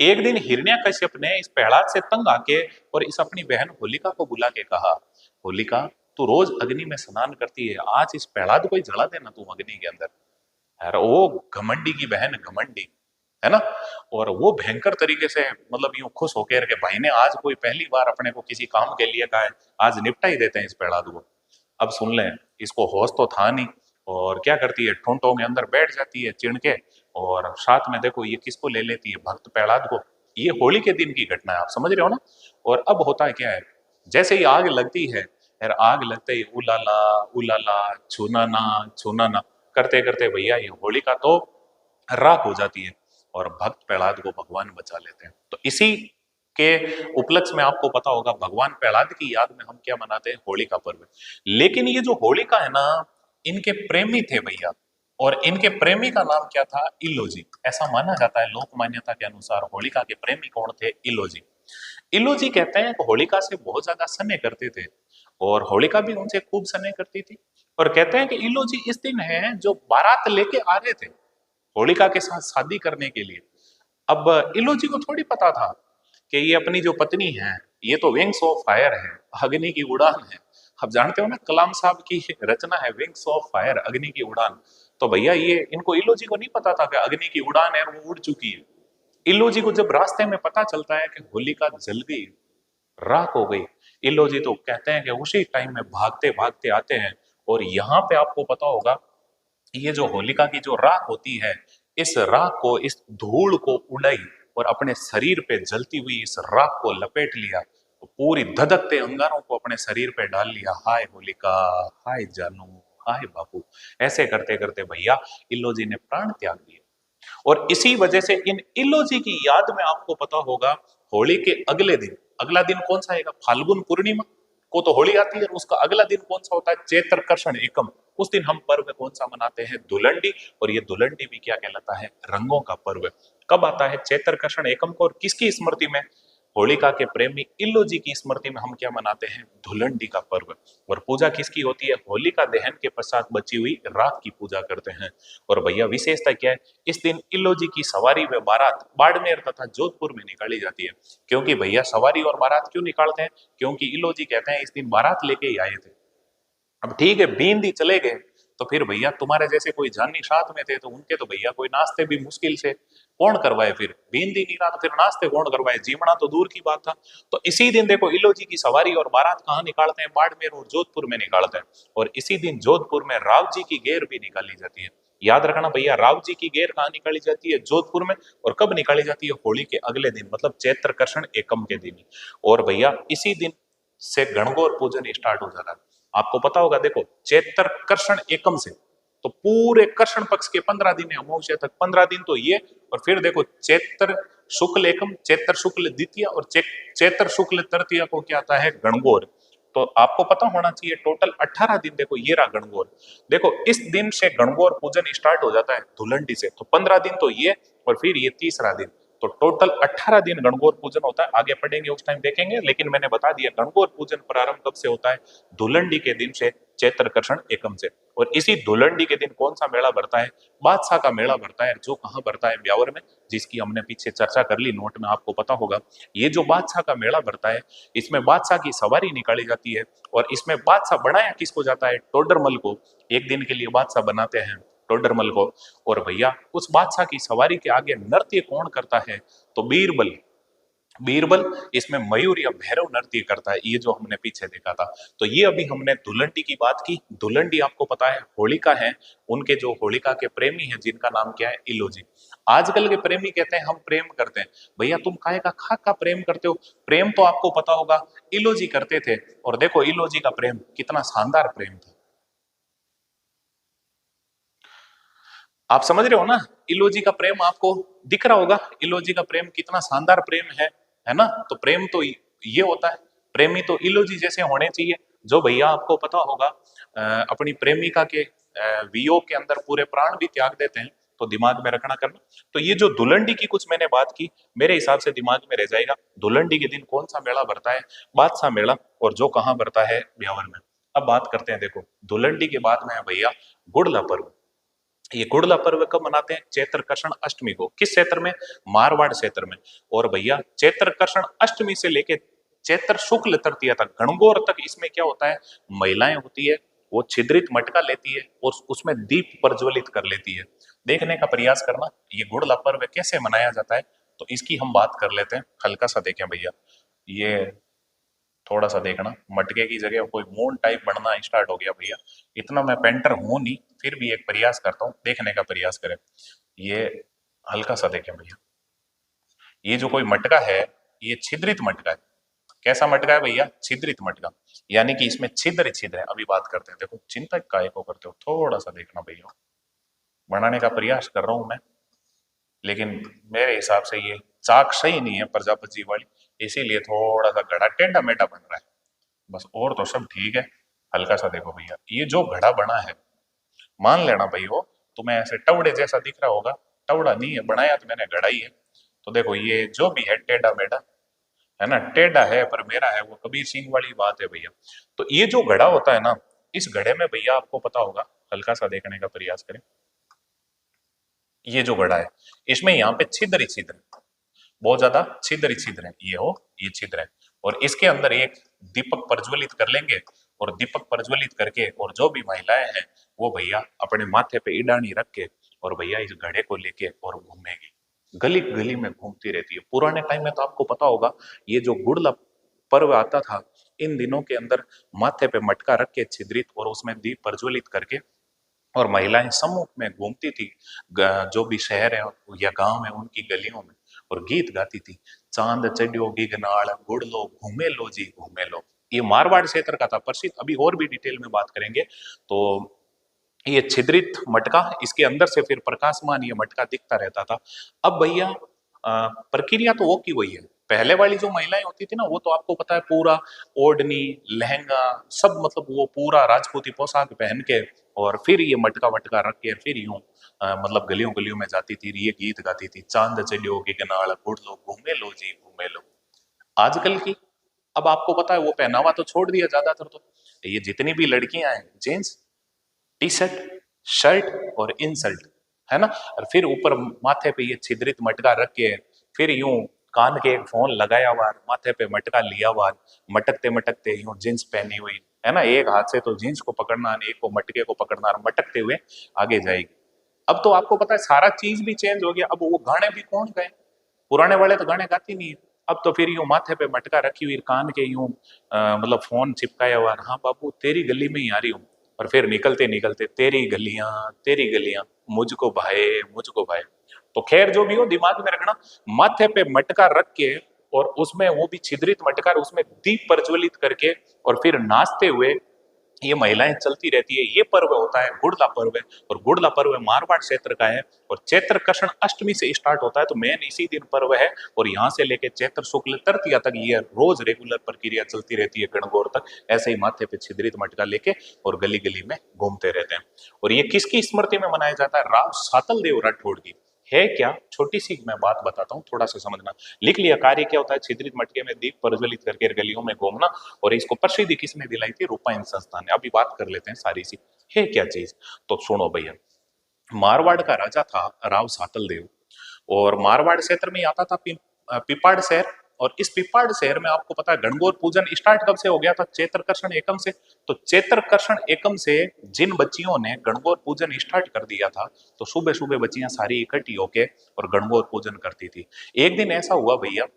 एक दिन हिरण्यकश्यप ने इस प्रहलाद से तंग आके और इस अपनी बहन होलिका को बुला के कहा, होलिका तू रोज अग्नि में स्नान करती है, आज इस प्रहलाद को ही जला देना तू अग्नि के अंदर। यार वो घमंडी की बहन घमंडी, है ना। और वो भयंकर तरीके से मतलब यूं खुश होकर के भाई ने आज कोई पहली बार अपने को किसी काम के लिए कहा है, आज निपटा ही देते हैं इस प्रहलाद को। अब सुन लें, इसको होश तो था नहीं और क्या करती है, ठोंटों के अंदर बैठ जाती है चिण के। और साथ में देखो ये किसको ले लेती है, भक्त प्रहलाद को। ये होली के दिन की घटना है, आप समझ रहे हो ना। और अब होता है क्या है, जैसे ही आग लगती है, यार आग लगते ही उलाला उलाला छूना ना करते करते भैया ये होलिका तो राख हो जाती है और भक्त प्रहलाद को भगवान बचा लेते हैं। तो इसी के उपलक्ष्य में आपको पता होगा भगवान प्रहलाद की याद में हम क्या मनाते हैं, होली का पर्व। लेकिन ये जो होलिका है ना, इनके प्रेमी थे भैया, और इनके प्रेमी का नाम क्या था, इलोजी। ऐसा माना जाता है लोक मान्यता के अनुसार होलिका के प्रेमी कौन थे, इलोजी। इलोजी कहते हैं कि होलिका से बहुत ज्यादा स्नेह करते थे और होलिका भी उनसे खूब स्नेह करती थी। और कहते हैं कि इलोजी इस दिन है जो बारात लेके आ रहे थे होलिका के साथ शादी करने के लिए। अब इलोजी को थोड़ी पता था कि ये अपनी जो पत्नी है ये तो विंग्स ऑफ फायर है, अग्नि की उड़ान है। आप जानते हो ना कलाम साहब की रचना है विंग्स ऑफ फायर, अग्नि की उड़ान। तो भैया ये इनको इलोजी को नहीं पता था कि अग्नि की उड़ान है और वो उड़ चुकी है। इलोजी को जब रास्ते में पता चलता है कि होलिका जल गई, राख हो गई, इलोजी तो कहते हैं कि उसी टाइम में भागते भागते आते हैं। और यहाँ पे आपको पता होगा ये जो होलिका की जो राख होती है, इस राख को, इस धूल को उड़ाई और अपने शरीर पे जलती हुई इस राख को लपेट लिया, तो पूरी धधकते अंगारों को अपने शरीर पे डाल लिया। हाय होलिका, हाय जानू, हाय बापू। ऐसे करते करते भैया इल्लोजी ने प्राण त्याग दिए। और इसी वजह से इन इल्लोजी की याद में आपको पता होगा होली के अगले दिन, अगला दिन कौन सा आएगा, फाल्गुन पूर्णिमा को तो होली आती है, उसका अगला दिन कौन सा होता है, चैत्र कर्षण एकम। उस दिन हम पर्व कौन सा मनाते हैं, धुलंडी। और ये धुलंडी भी क्या कहलाता है, रंगों का पर्व। कब आता है चैत्र कर्षण एकम को और किसकी स्मृति में, होलिका के प्रेमी इल्लो जी की स्मृति में हम क्या मनाते हैं, धुलंडी का पर्व। और पूजा किसकी होती है, होलिका दहन के पश्चात बची हुई राख की पूजा करते हैं। और भैया विशेषता क्या है, इस दिन इल्लो जी की सवारी व बारात बाड़मेर तथा जोधपुर में निकाली जाती है। क्योंकि भैया सवारी और बारात क्यों निकालते हैं, क्योंकि इल्लो जी कहते हैं इस दिन बारात लेके ही आए थे। अब ठीक है, बींदी चले गए तो फिर भैया तुम्हारे जैसे कोई जानी साथ में थे तो उनके तो भैया कोई नाश्ते भी मुश्किल से कौन करवाए, फिर बींदी नहीं रहा तो फिर नाश्ते कौन करवाए, जीवना तो दूर की बात था। तो इसी दिन देखो इलो जी की सवारी और बारात कहाँ निकालते हैं, बाड़मेर और जोधपुर में निकालते हैं। और इसी दिन जोधपुर में राव जी की गेर भी निकाली जाती है। याद रखना भैया, राव जी की गेर कहाँ निकाली जाती है, जोधपुर में। और कब निकाली जाती है, होली के अगले दिन, मतलब चैत्र कृष्ण एकम के दिन। और भैया इसी दिन से गणगौर पूजन स्टार्ट हो जाता है। आपको पता होगा, देखो चैत्र कृष्ण एकम से तो पूरे कृष्ण पक्ष के 15 दिन है, अमावस्या तक 15 दिन तो ये। और फिर देखो चैत्र शुक्ल एकम, चैत्र शुक्ल द्वितीय और चैत्र शुक्ल तृतीय को क्या आता है, गणगौर। तो आपको पता होना चाहिए टोटल 18 दिन, देखो ये रहा गणगौर। देखो इस दिन से गणगौर पूजन स्टार्ट हो जाता है धुलंडी से, तो 15 दिन तो ये और फिर ये तीसरा दिन, तो टोटल 18 दिन गणगौर पूजन होता है। आगे पढ़ेंगे उस टाइम देखेंगे, लेकिन मैंने बता दिया गणगौर पूजन प्रारंभ कब से होता है, धुलंडी के दिन से, चैत्र कृष्ण एकम से। और इसी धुलंडी के दिन कौन सा मेला भरता है, बादशाह का मेला भरता है, जो कहाँ भरता है, ब्यावर में, जिसकी हमने पीछे चर्चा कर ली नोट में, आपको पता होगा। ये जो बादशाह का मेला भरता है, इसमें बादशाह की सवारी निकाली जाती है। और इसमें बादशाह बनाया किसको जाता है, टोडरमल को। एक दिन के लिए बादशाह बनाते हैं टोडरमल को। और भैया उस बादशाह की सवारी के आगे नृत्य कौन करता है, तो बीरबल। बीरबल इसमें मयूर या भैरव नृत्य करता है, ये जो हमने पीछे देखा था। तो ये अभी हमने धुलंडी की बात की। धुलंडी आपको पता है होलिका है, उनके जो होलिका के प्रेमी हैं जिनका नाम क्या है, इलोजी। आजकल के प्रेमी कहते हैं हम प्रेम करते हैं। भैया तुम काहे का खाक का प्रेम करते हो, प्रेम तो आपको पता होगा इलोजी करते थे। और देखो इलोजी का प्रेम कितना शानदार प्रेम था, आप समझ रहे हो ना। इलोजी का प्रेम आपको दिख रहा होगा, इलोजी का प्रेम कितना शानदार प्रेम है ना। तो प्रेम तो ये होता है, प्रेमी तो इलोजी जैसे होने चाहिए। जो भैया आपको पता होगा अपनी प्रेमिका के वियोग के अंदर पूरे प्राण भी त्याग देते हैं, तो दिमाग में रखना करना। तो ये जो धुलंडी की कुछ मैंने बात की, मेरे हिसाब से दिमाग में रह जाएगा। धुलंडी के दिन कौन सा मेला भरता है, बादशाह मेला, और जो कहाँ भरता है, ब्यावर में। अब बात करते हैं, देखो धुलंडी के बाद में है भैया गुड़ला पर्व। ये गुड़ला पर्व कब मनाते हैं, चैत्र कृष्ण अष्टमी को। किस क्षेत्र में, मारवाड़ क्षेत्र में। और भैया चैत्र कृष्ण अष्टमी से लेके चैत्र शुक्ल तृतीया तक, गणगौर तक, इसमें क्या होता है, महिलाएं होती है, वो छिद्रित मटका लेती है और उसमें दीप प्रज्वलित कर लेती है। देखने का प्रयास करना ये गुड़ला पर्व कैसे मनाया जाता है, तो इसकी हम बात कर लेते हैं, हल्का सा देखें भैया। ये थोड़ा सा देखना, मटके की जगह कोई मून टाइप बनना स्टार्ट हो गया भैया। इतना मैं पेंटर हूं नहीं, फिर भी एक प्रयास करता हूँ, देखने का प्रयास करें। ये हल्का सा देखें भैया, ये जो कोई मटका है, ये छिद्रित मटका है। कैसा मटका है भैया, छिद्रित मटका, यानी कि इसमें छिद्र छिद्र है। अभी बात करते हैं, देखो चिंता काय को करते हो, थोड़ा सा देखना भैया, बनाने का प्रयास कर रहा हूं मैं, लेकिन मेरे हिसाब से ये चाक सही नहीं है प्रजापति वाली, इसीलिए थोड़ा सा घड़ा टेढ़ा मेढ़ा बन रहा है बस, और तो सब ठीक है। हल्का सा देखो भैया, ये जो घड़ा बना है, मान लेना भाई वो तुम्हें ऐसे टवड़े जैसा दिख रहा होगा, टवड़ा नहीं है, बनाया तो मैंने घड़ा ही है। तो देखो ये जो भी है टेढ़ा मेढ़ा है ना, टेढ़ा है पर मेरा है, वो कबीर सिंह वाली बात है भैया। तो ये जो घड़ा होता है ना, इस घड़े में भैया आपको पता होगा, हल्का सा देखने का प्रयास करें, ये जो घड़ा है, इसमें यहाँ पे छिद्र ही छिद्र, बहुत ज्यादा छिद्र ही छिद्र है, ये हो, ये छिद्र है। और इसके अंदर एक दीपक प्रज्वलित कर लेंगे, और दीपक प्रज्वलित करके, और जो भी महिलाएं हैं वो भैया अपने माथे पे इडानी रख के, और भैया इस घड़े को लेके और घूमेगी, गली गली में घूमती रहती है। पुराने टाइम में तो आपको पता होगा, ये जो गुड़ला पर्व आता था, इन दिनों के अंदर माथे पे मटका रख के छिद्रित, और उसमें दीप प्रज्वलित करके, और महिलाएं समूह में घूमती थी, जो भी शहर है या गांव है उनकी गलियों में, और गीत गाती थी, चांद चढ़ियो गिगनाल गुड़ लो घूमे लो जी घूमे लो। ये मारवाड़ क्षेत्र का था प्रसिद्ध, अभी और भी डिटेल में बात करेंगे। तो ये छिद्रित मटका, इसके अंदर से फिर प्रकाशमान ये मटका दिखता रहता था। अब भैया प्रक्रिया तो वो की वही है, पहले वाली जो महिलाएं होती थी ना, वो तो आपको पता है पूरा ओढ़नी लहंगा सब, मतलब वो पूरा राजपूती पोशाक पहन के, और फिर ये मटका वटका रख के फिर यूं मतलब गलियों गलियों में जाती थी, ये गीत गाती थी, चांद चलियो के कनाल गुड़ लो घूमे लो जी घूमे लो। आजकल की, अब आपको पता है वो पहनावा तो छोड़ दिया ज्यादातर, तो ये जितनी भी लड़कियां हैं जींस टी शर्ट शर्ट और इंसल्ट, है ना, और फिर ऊपर माथे पे ये छिद्रित मटका रख के, फिर यूं कान के एक फोन लगाया हुआ, माथे पे मटका लिया हुआ, मटकते मटकते यूं जींस पहनी हुई, है ना, एक हाथ से तो जींस को पकड़ना और एक को मटके को पकड़ना, और मटकते हुए आगे जाएगी। अब तो आपको पता है सारा चीज भी चेंज हो गया, अब वो गाने भी कौन गए, पुराने वाले तो गाने गाते नहीं है। अब तो फिर यूं माथे पे मटका रखी हुई, कान के यूं मतलब फोन चिपकाया हुआ, हाँ बाबू तेरी गली में ही आ रही हूँ, और फिर निकलते निकलते तेरी गलियां मुझको भाए मुझको भाए। तो खैर जो भी हो, दिमाग में रखना, माथे पे मटका रख के, और उसमें वो भी छिद्रित मटका, उसमें दीप प्रज्वलित करके, और फिर नाचते हुए ये महिलाएं चलती रहती है। ये पर्व होता है गुड़ला पर्व है, और गुड़ला पर्व मारवाड़ क्षेत्र का है, और चैत्र कृष्ण अष्टमी से स्टार्ट होता है, तो मेन इसी दिन पर्व है, और यहाँ से लेके चैत्र शुक्ल तृतीया तक ये रोज रेगुलर प्रक्रिया चलती रहती है गणगौर तक, ऐसे ही माथे पे छिद्रित मटका लेके और गली गली में घूमते रहते हैं। और ये किसकी स्मृति में मनाया जाता है? राव सातल देव राठौड़ की। है क्या, छोटी सी मैं बात बताता हूँ, थोड़ा सा समझना। लिख लिया, कार्य क्या होता है? छिद्रित मटके में दीप प्रज्वलित करके गलियों में घूमना, और इसको प्रसिद्धि किसने दिलाई थी? रूपायन संस्थान ने। अभी बात कर लेते हैं सारी सी है क्या चीज। तो सुनो भैया, मारवाड़ का राजा था राव सातल देव, और मारवाड़ क्षेत्र में ही आता था पिपाड़ शहर। और इस पिपाड़ शहर में आपको पता है गणगौर पूजन स्टार्ट कब से हो गया था? चैत्रकर्षण एकम से। तो चैत्रकर्षण एकम से जिन बच्चियों ने गणगौर पूजन स्टार्ट कर दिया था, तो सुबह सुबह बच्चियां सारी इकट्ठी होके और गणगौर पूजन करती थी। एक दिन ऐसा हुआ भैया,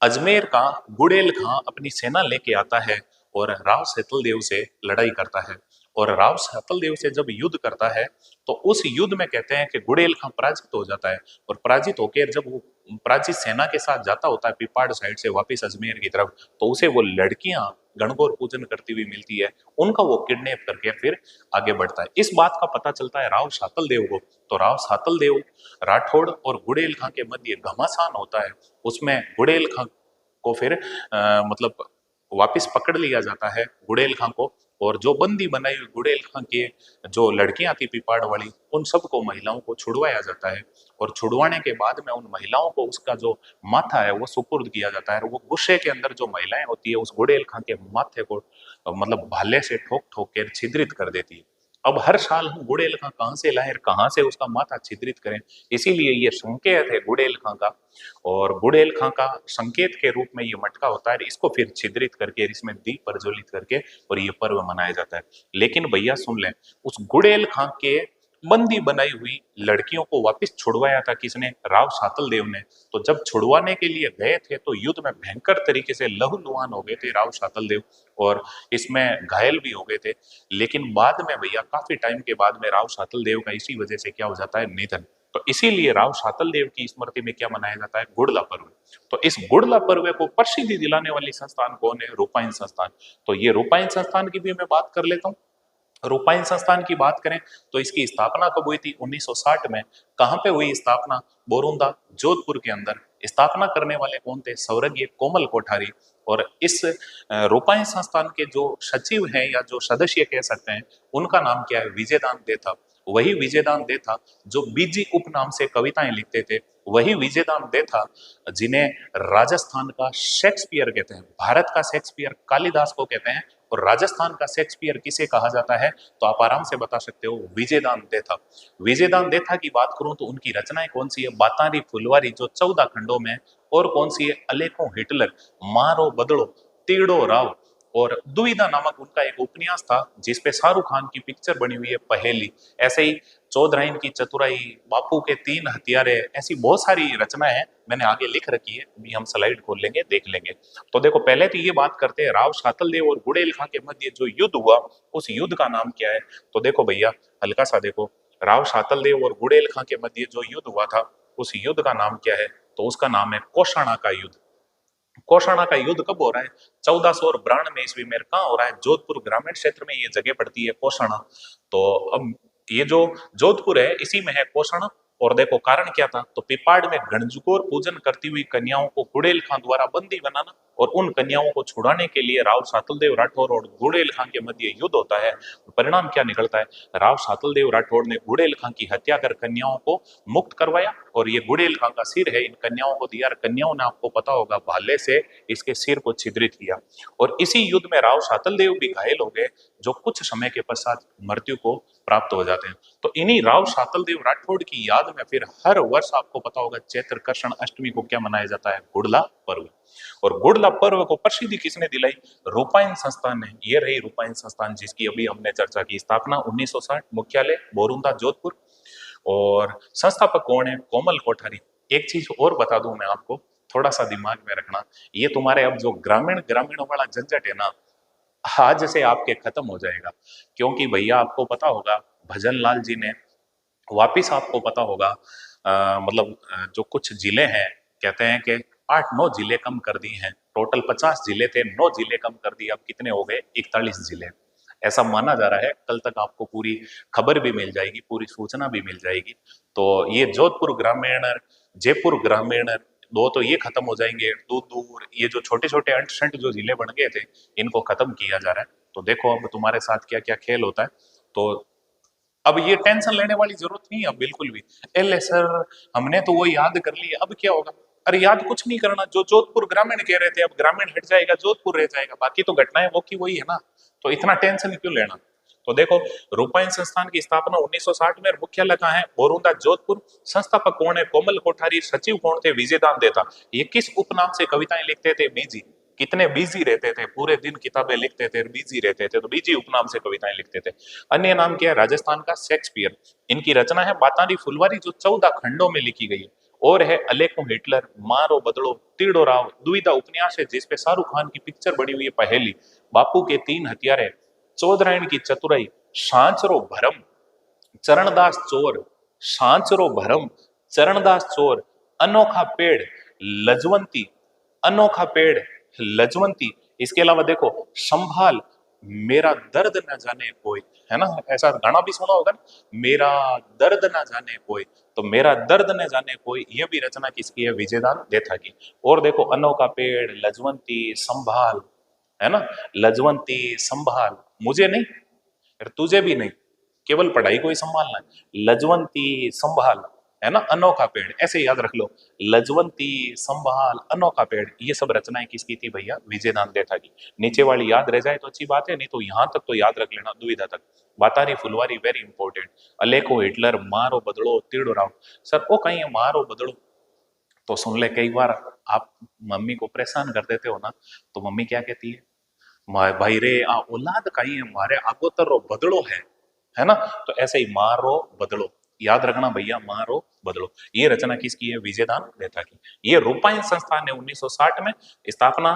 अजमेर का गुड़ेल खां अपनी सेना लेके आता है और राव सेतल देव से लड़ाई करता है। और राव सेतल देव से जब युद्ध करता है, तो उस युद्ध में कहते हैं कि गुड़ेल खां पराजित हो जाता है, और पराजित होकर जब वो पराजित सेना के साथ जाता होता है पिपाड़ साइड से वापस अजमेर की तरफ, तो उसे वो लड़कियां गणगौर पूजन करती हुई मिलती है। उनका वो किडनैप करके फिर आगे बढ़ता है। इस बात का पता चलता है राव सातल देव को। तो राव सातल देव राठौड़ और गुड़ेल खां के मध्य घमासान होता है, उसमें गुड़ेल खां को फिर मतलब वापस पकड़ लिया जाता है गुड़ेल खां को। और जो बंदी बनाई हुई गुड़ेल खां की जो लड़कियां थी पिपाड़ वाली, उन सबको महिलाओं को छुड़वाया जाता है, और छुड़वाने के बाद में उन महिलाओं को उसका जो माथा है वो सुपुर्द किया जाता है। और वो गुस्से के अंदर जो महिलाएं होती है उस गुड़ेल खां के माथे को मतलब भाले से ठोक ठोक कर छिद्रित कर देती है। अब हर साल हम गुड़ेल खां कहाँ से लाएं, कहाँ से उसका माथा छिद्रित करें, इसीलिए ये संकेत है गुड़ेल खां का। और गुड़ेल खां का संकेत के रूप में ये मटका होता है, इसको फिर छिद्रित करके इसमें दीप प्रज्वलित करके और ये पर्व मनाया जाता है। लेकिन भैया सुन लें, उस गुड़ेल खां के बंदी बनाई हुई लड़कियों को वापस छुड़वाया था किसने? राव सातल देव ने। तो जब छुड़वाने के लिए गए थे तो युद्ध में भयंकर तरीके से लहूलुहान हो गए थे राव सातल देव, और इसमें घायल भी हो गए थे। लेकिन बाद में भैया काफी टाइम के बाद में राव सातल देव का इसी वजह से क्या हो जाता है? निधन। तो इसीलिए राव सातल देव की स्मृति में क्या मनाया जाता है? गुड़ला पर्व। तो इस गुड़ला पर्व को प्रसिद्धि दिलाने वाली संस्थान कौन है? रूपायन संस्थान। तो ये रूपायन संस्थान की भी मैं बात कर लेता हूँ। रूपायन संस्थान की बात करें तो इसकी स्थापना कब हुई थी? 1960 में। कहां पे हुई स्थापना? बोरुंदा, जोधपुर के अंदर। स्थापना करने वाले कौन थे? स्वर्गीय कोमल कोठारी। और इस रूपायन संस्थान के जो सचिव हैं या जो सदस्य कह सकते हैं, उनका नाम क्या है? विजयदान देथा। वही विजयदान देथा जो बीजी उपनाम से कविताएं लिखते थे, वही विजयदान देथा जिन्हें राजस्थान का शेक्सपियर कहते हैं। भारत का शेक्सपियर कालिदास को कहते हैं, और राजस्थान का शेक्सपियर किसे कहा जाता है? तो आप आराम से बता सकते हो, विजयदान देथा। विजयदान देथा की बात करूं तो उनकी रचनाएं कौन सी है? बातारी फुलवारी जो 14 खंडों में, और कौन सी है? अलेखों हिटलर, मारो बदड़ो, तीड़ो राव, और दुविधा नामक उनका एक उपन्यास था जिसपे शाहरुख खान की पिक्चर बनी हुई है पहेली। ऐसे ही चौधराइन की चतुराई, बापू के 3 हथियारे, ऐसी बहुत सारी रचनाएं हैं, मैंने आगे लिख रखी है, अभी हम स्लाइड खोल लेंगे देख लेंगे। तो देखो पहले तो ये बात करते हैं राव सातल देव और गुड़ेल खां के मध्य जो युद्ध हुआ, उस युद्ध का नाम क्या है? तो देखो भैया हल्का सा देखो, राव सातल देव और गुड़ेल खां के मध्य जो युद्ध हुआ था, उस युद्ध का नाम क्या है? तो उसका नाम है कौशाणा का युद्ध। कौशाणा का युद्ध कब हो रहा है? 1492 ईस्वी में। कहाँ हो रहा है? जोधपुर ग्रामीण क्षेत्र में ये जगह पड़ती है कौशाणा। तो अब ये जो जोधपुर है इसी में है कौशाणा। और देखो कारण क्या था? तो पिपाड़ में गणगौर पूजन करती हुई कन्याओं को गुड़ेल खां द्वारा बंदी बनाना, और उन कन्याओं को छुड़ाने के लिए राव सातलदेव राठौर और गुड़ेल खां के मध्य युद्ध होता है। परिणाम क्या निकलता है? राव सातलदेव राठौर ने गुड़ेल खां की हत्या कर कन्याओं को मुक्त करवाया, और ये गुड़ेलखा का सिर है इन कन्याओं को दिया। कन्याओं ने आपको पता होगा भाले से इसके सिर को छिद्रित किया और इसी युद्ध में राव शातल देव भी घायल हो गए, जो कुछ समय के पश्चात मृत्यु को प्राप्त हो जाते हैं। तो इन्हीं राव शातल देव राठौड़ की याद में फिर हर वर्ष आपको पता होगा चैत्र कृष्ण अष्टमी को क्या मनाया जाता है, गुड़ला पर्व। और गुड़ला पर्व को प्रसिद्धि किसने दिलाई, रूपायन संस्थान ने। ये रही रूपायन संस्थान जिसकी अभी हमने चर्चा की, स्थापना 1960, मुख्यालय बोरुंदा जोधपुर। और संस्थापक कौन है, कोमल कोठारी। एक चीज और बता दूं मैं आपको, थोड़ा सा दिमाग में रखना, ये तुम्हारे अब जो ग्रामीण ग्रामीणों वाला झंझट है ना, आज से आपके खत्म हो जाएगा। क्योंकि भैया आपको पता होगा भजन लाल जी ने वापिस आपको पता होगा जो कुछ जिले हैं, कहते हैं कि 8-9 जिले कम कर दिए हैं। टोटल 50 जिले थे, 9 जिले कम कर दिए, अब कितने हो गए, 41 जिले। ऐसा माना जा रहा है, कल तक आपको पूरी खबर भी मिल जाएगी, पूरी सूचना भी मिल जाएगी। तो ये जोधपुर ग्रामीण, जयपुर ग्रामीण, दो तो ये खत्म हो जाएंगे। दूर दूर ये जो छोटे छोटे अंट शंट जो जिले बन गए थे, इनको खत्म किया जा रहा है। तो देखो अब तुम्हारे साथ क्या क्या खेल होता है। तो अब ये टेंशन लेने वाली जरूरत नहीं है अब बिल्कुल भी। एले सर हमने तो वो याद कर लिया, अब क्या होगा। अरे याद कुछ नहीं करना, जो जोधपुर ग्रामीण कह रहे थे अब ग्रामीण हट जाएगा, जोधपुर रह जाएगा, बाकी तो घटनाएं वो की वही है ना। तो इतना टेंशन क्यों लेना। तो देखो रूपायन संस्थान की स्थापना 1960 में, मुख्यालय कहाँ है, बोरुंदा जोधपुर। संस्थापक कौन है, कोमल कोठारी। सचिव कौन थे, विजयदान देता। ये किस उपनाम से कविताएं लिखते थे, बीजी। कितने बिजी रहते थे, पूरे दिन किताबें लिखते थे, बिजी रहते थे, तो बीजी उपनाम से कविताएं लिखते थे। अन्य नाम क्या है, राजस्थान का शेक्सपियर। इनकी रचना है बातारी फुलवारी, जो 14 खंडों में लिखी गई है। और है अलेखो हिटलर, मारो बदलो, तीड़ो राव, दुविधा उपन्यास है जिसपे शाहरुख खान की पिक्चर बनी हुई है पहेली, बापू के 3 हथियारे, चौधरायण की चतुराई, सांचरो भरम, चरणदास चोर, सांचरो भरम, चरणदास चोर, अनोखा पेड़, लजवंती, अनोखा पेड़, लजवंती। इसके अलावा देखो संभाल, मेरा दर्द न जाने कोई, है ना, ऐसा गाना भी सुना होगा ना, मेरा दर्द न जाने कोई। तो मेरा दर्द न जाने कोई, यह भी रचना किसकी है, विजयदान देथा की। और देखो अनोखा पेड़, लजवंती, संभाल, है ना, लजवंती, संभाल, मुझे नहीं फिर तुझे भी नहीं, केवल पढ़ाई को ही संभालना है। लजवंती, संभाल, है ना, अनोखा पेड़, ऐसे याद रख लो। लजवंती, संभाल, अनोखा पेड़, ये सब रचनाएं किसकी थी भैया, विजयदान देथा की। नीचे वाली याद रह जाए तो अच्छी बात है, नहीं तो यहां तक तो याद रख लेना, दुविधा तक। बातारी फुलवारी वेरी इंपॉर्टेंट। अलेखो हिटलर, मारो बदलो, तीड़ो राव। सर वो कहीं मारो बदलो तो सुन ले, कई बार आप मम्मी को परेशान कर देते हो ना, तो मम्मी क्या कहती है, भाई रे आ औलाद कहीं है मारे आगोतरो बदलो है ना। तो ऐसे ही मारो बदलो, याद रखना भैया, मारो बदलो। ये रचना किसकी है, विजयदान देथा की। ये रूपायन संस्थान ने 1960 में स्थापना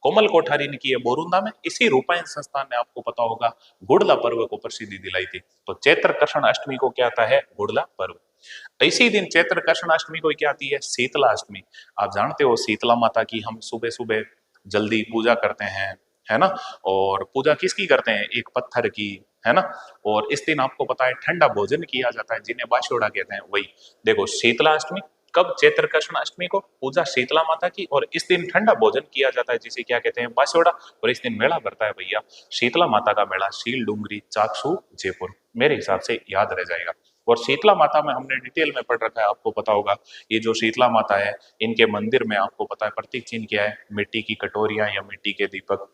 कोमल कोठारी ने की है बोरुंदा में। इसी रूपायन संस्थान ने आपको पता होगा गुड़ला पर्व को प्रसिद्धि दिलाई थी। तो चैत्र कृष्ण अष्टमी को क्या आता है, गुड़ला पर्व। इसी दिन चैत्र कृष्ण अष्टमी को क्या आती है, शीतला अष्टमी। आप जानते हो शीतला माता की हम सुबह सुबह जल्दी पूजा करते हैं, है ना। और पूजा किसकी करते हैं, एक पत्थर की, है ना। और इस दिन आपको पता है ठंडा भोजन किया जाता है, जिन्हें बाशोड़ा कहते हैं। वही देखो शीतला अष्टमी कब, चैत्र कृष्ण अष्टमी को पूजा शीतला माता की, और इस दिन ठंडा भोजन किया जाता है जिसे क्या कहते हैं, बाशोड़ा। और इस दिन मेला भरता है भैया, शीतला माता का मेला, शील डूंगरी चाकसू जयपुर, मेरे हिसाब से याद रह जाएगा। और शीतला माता में हमने डिटेल में पढ़ रखा है, आपको पता होगा ये जो शीतला माता है, इनके मंदिर में आपको पता है प्रतीक चिन्ह क्या है, मिट्टी की कटोरियां या मिट्टी के दीपक।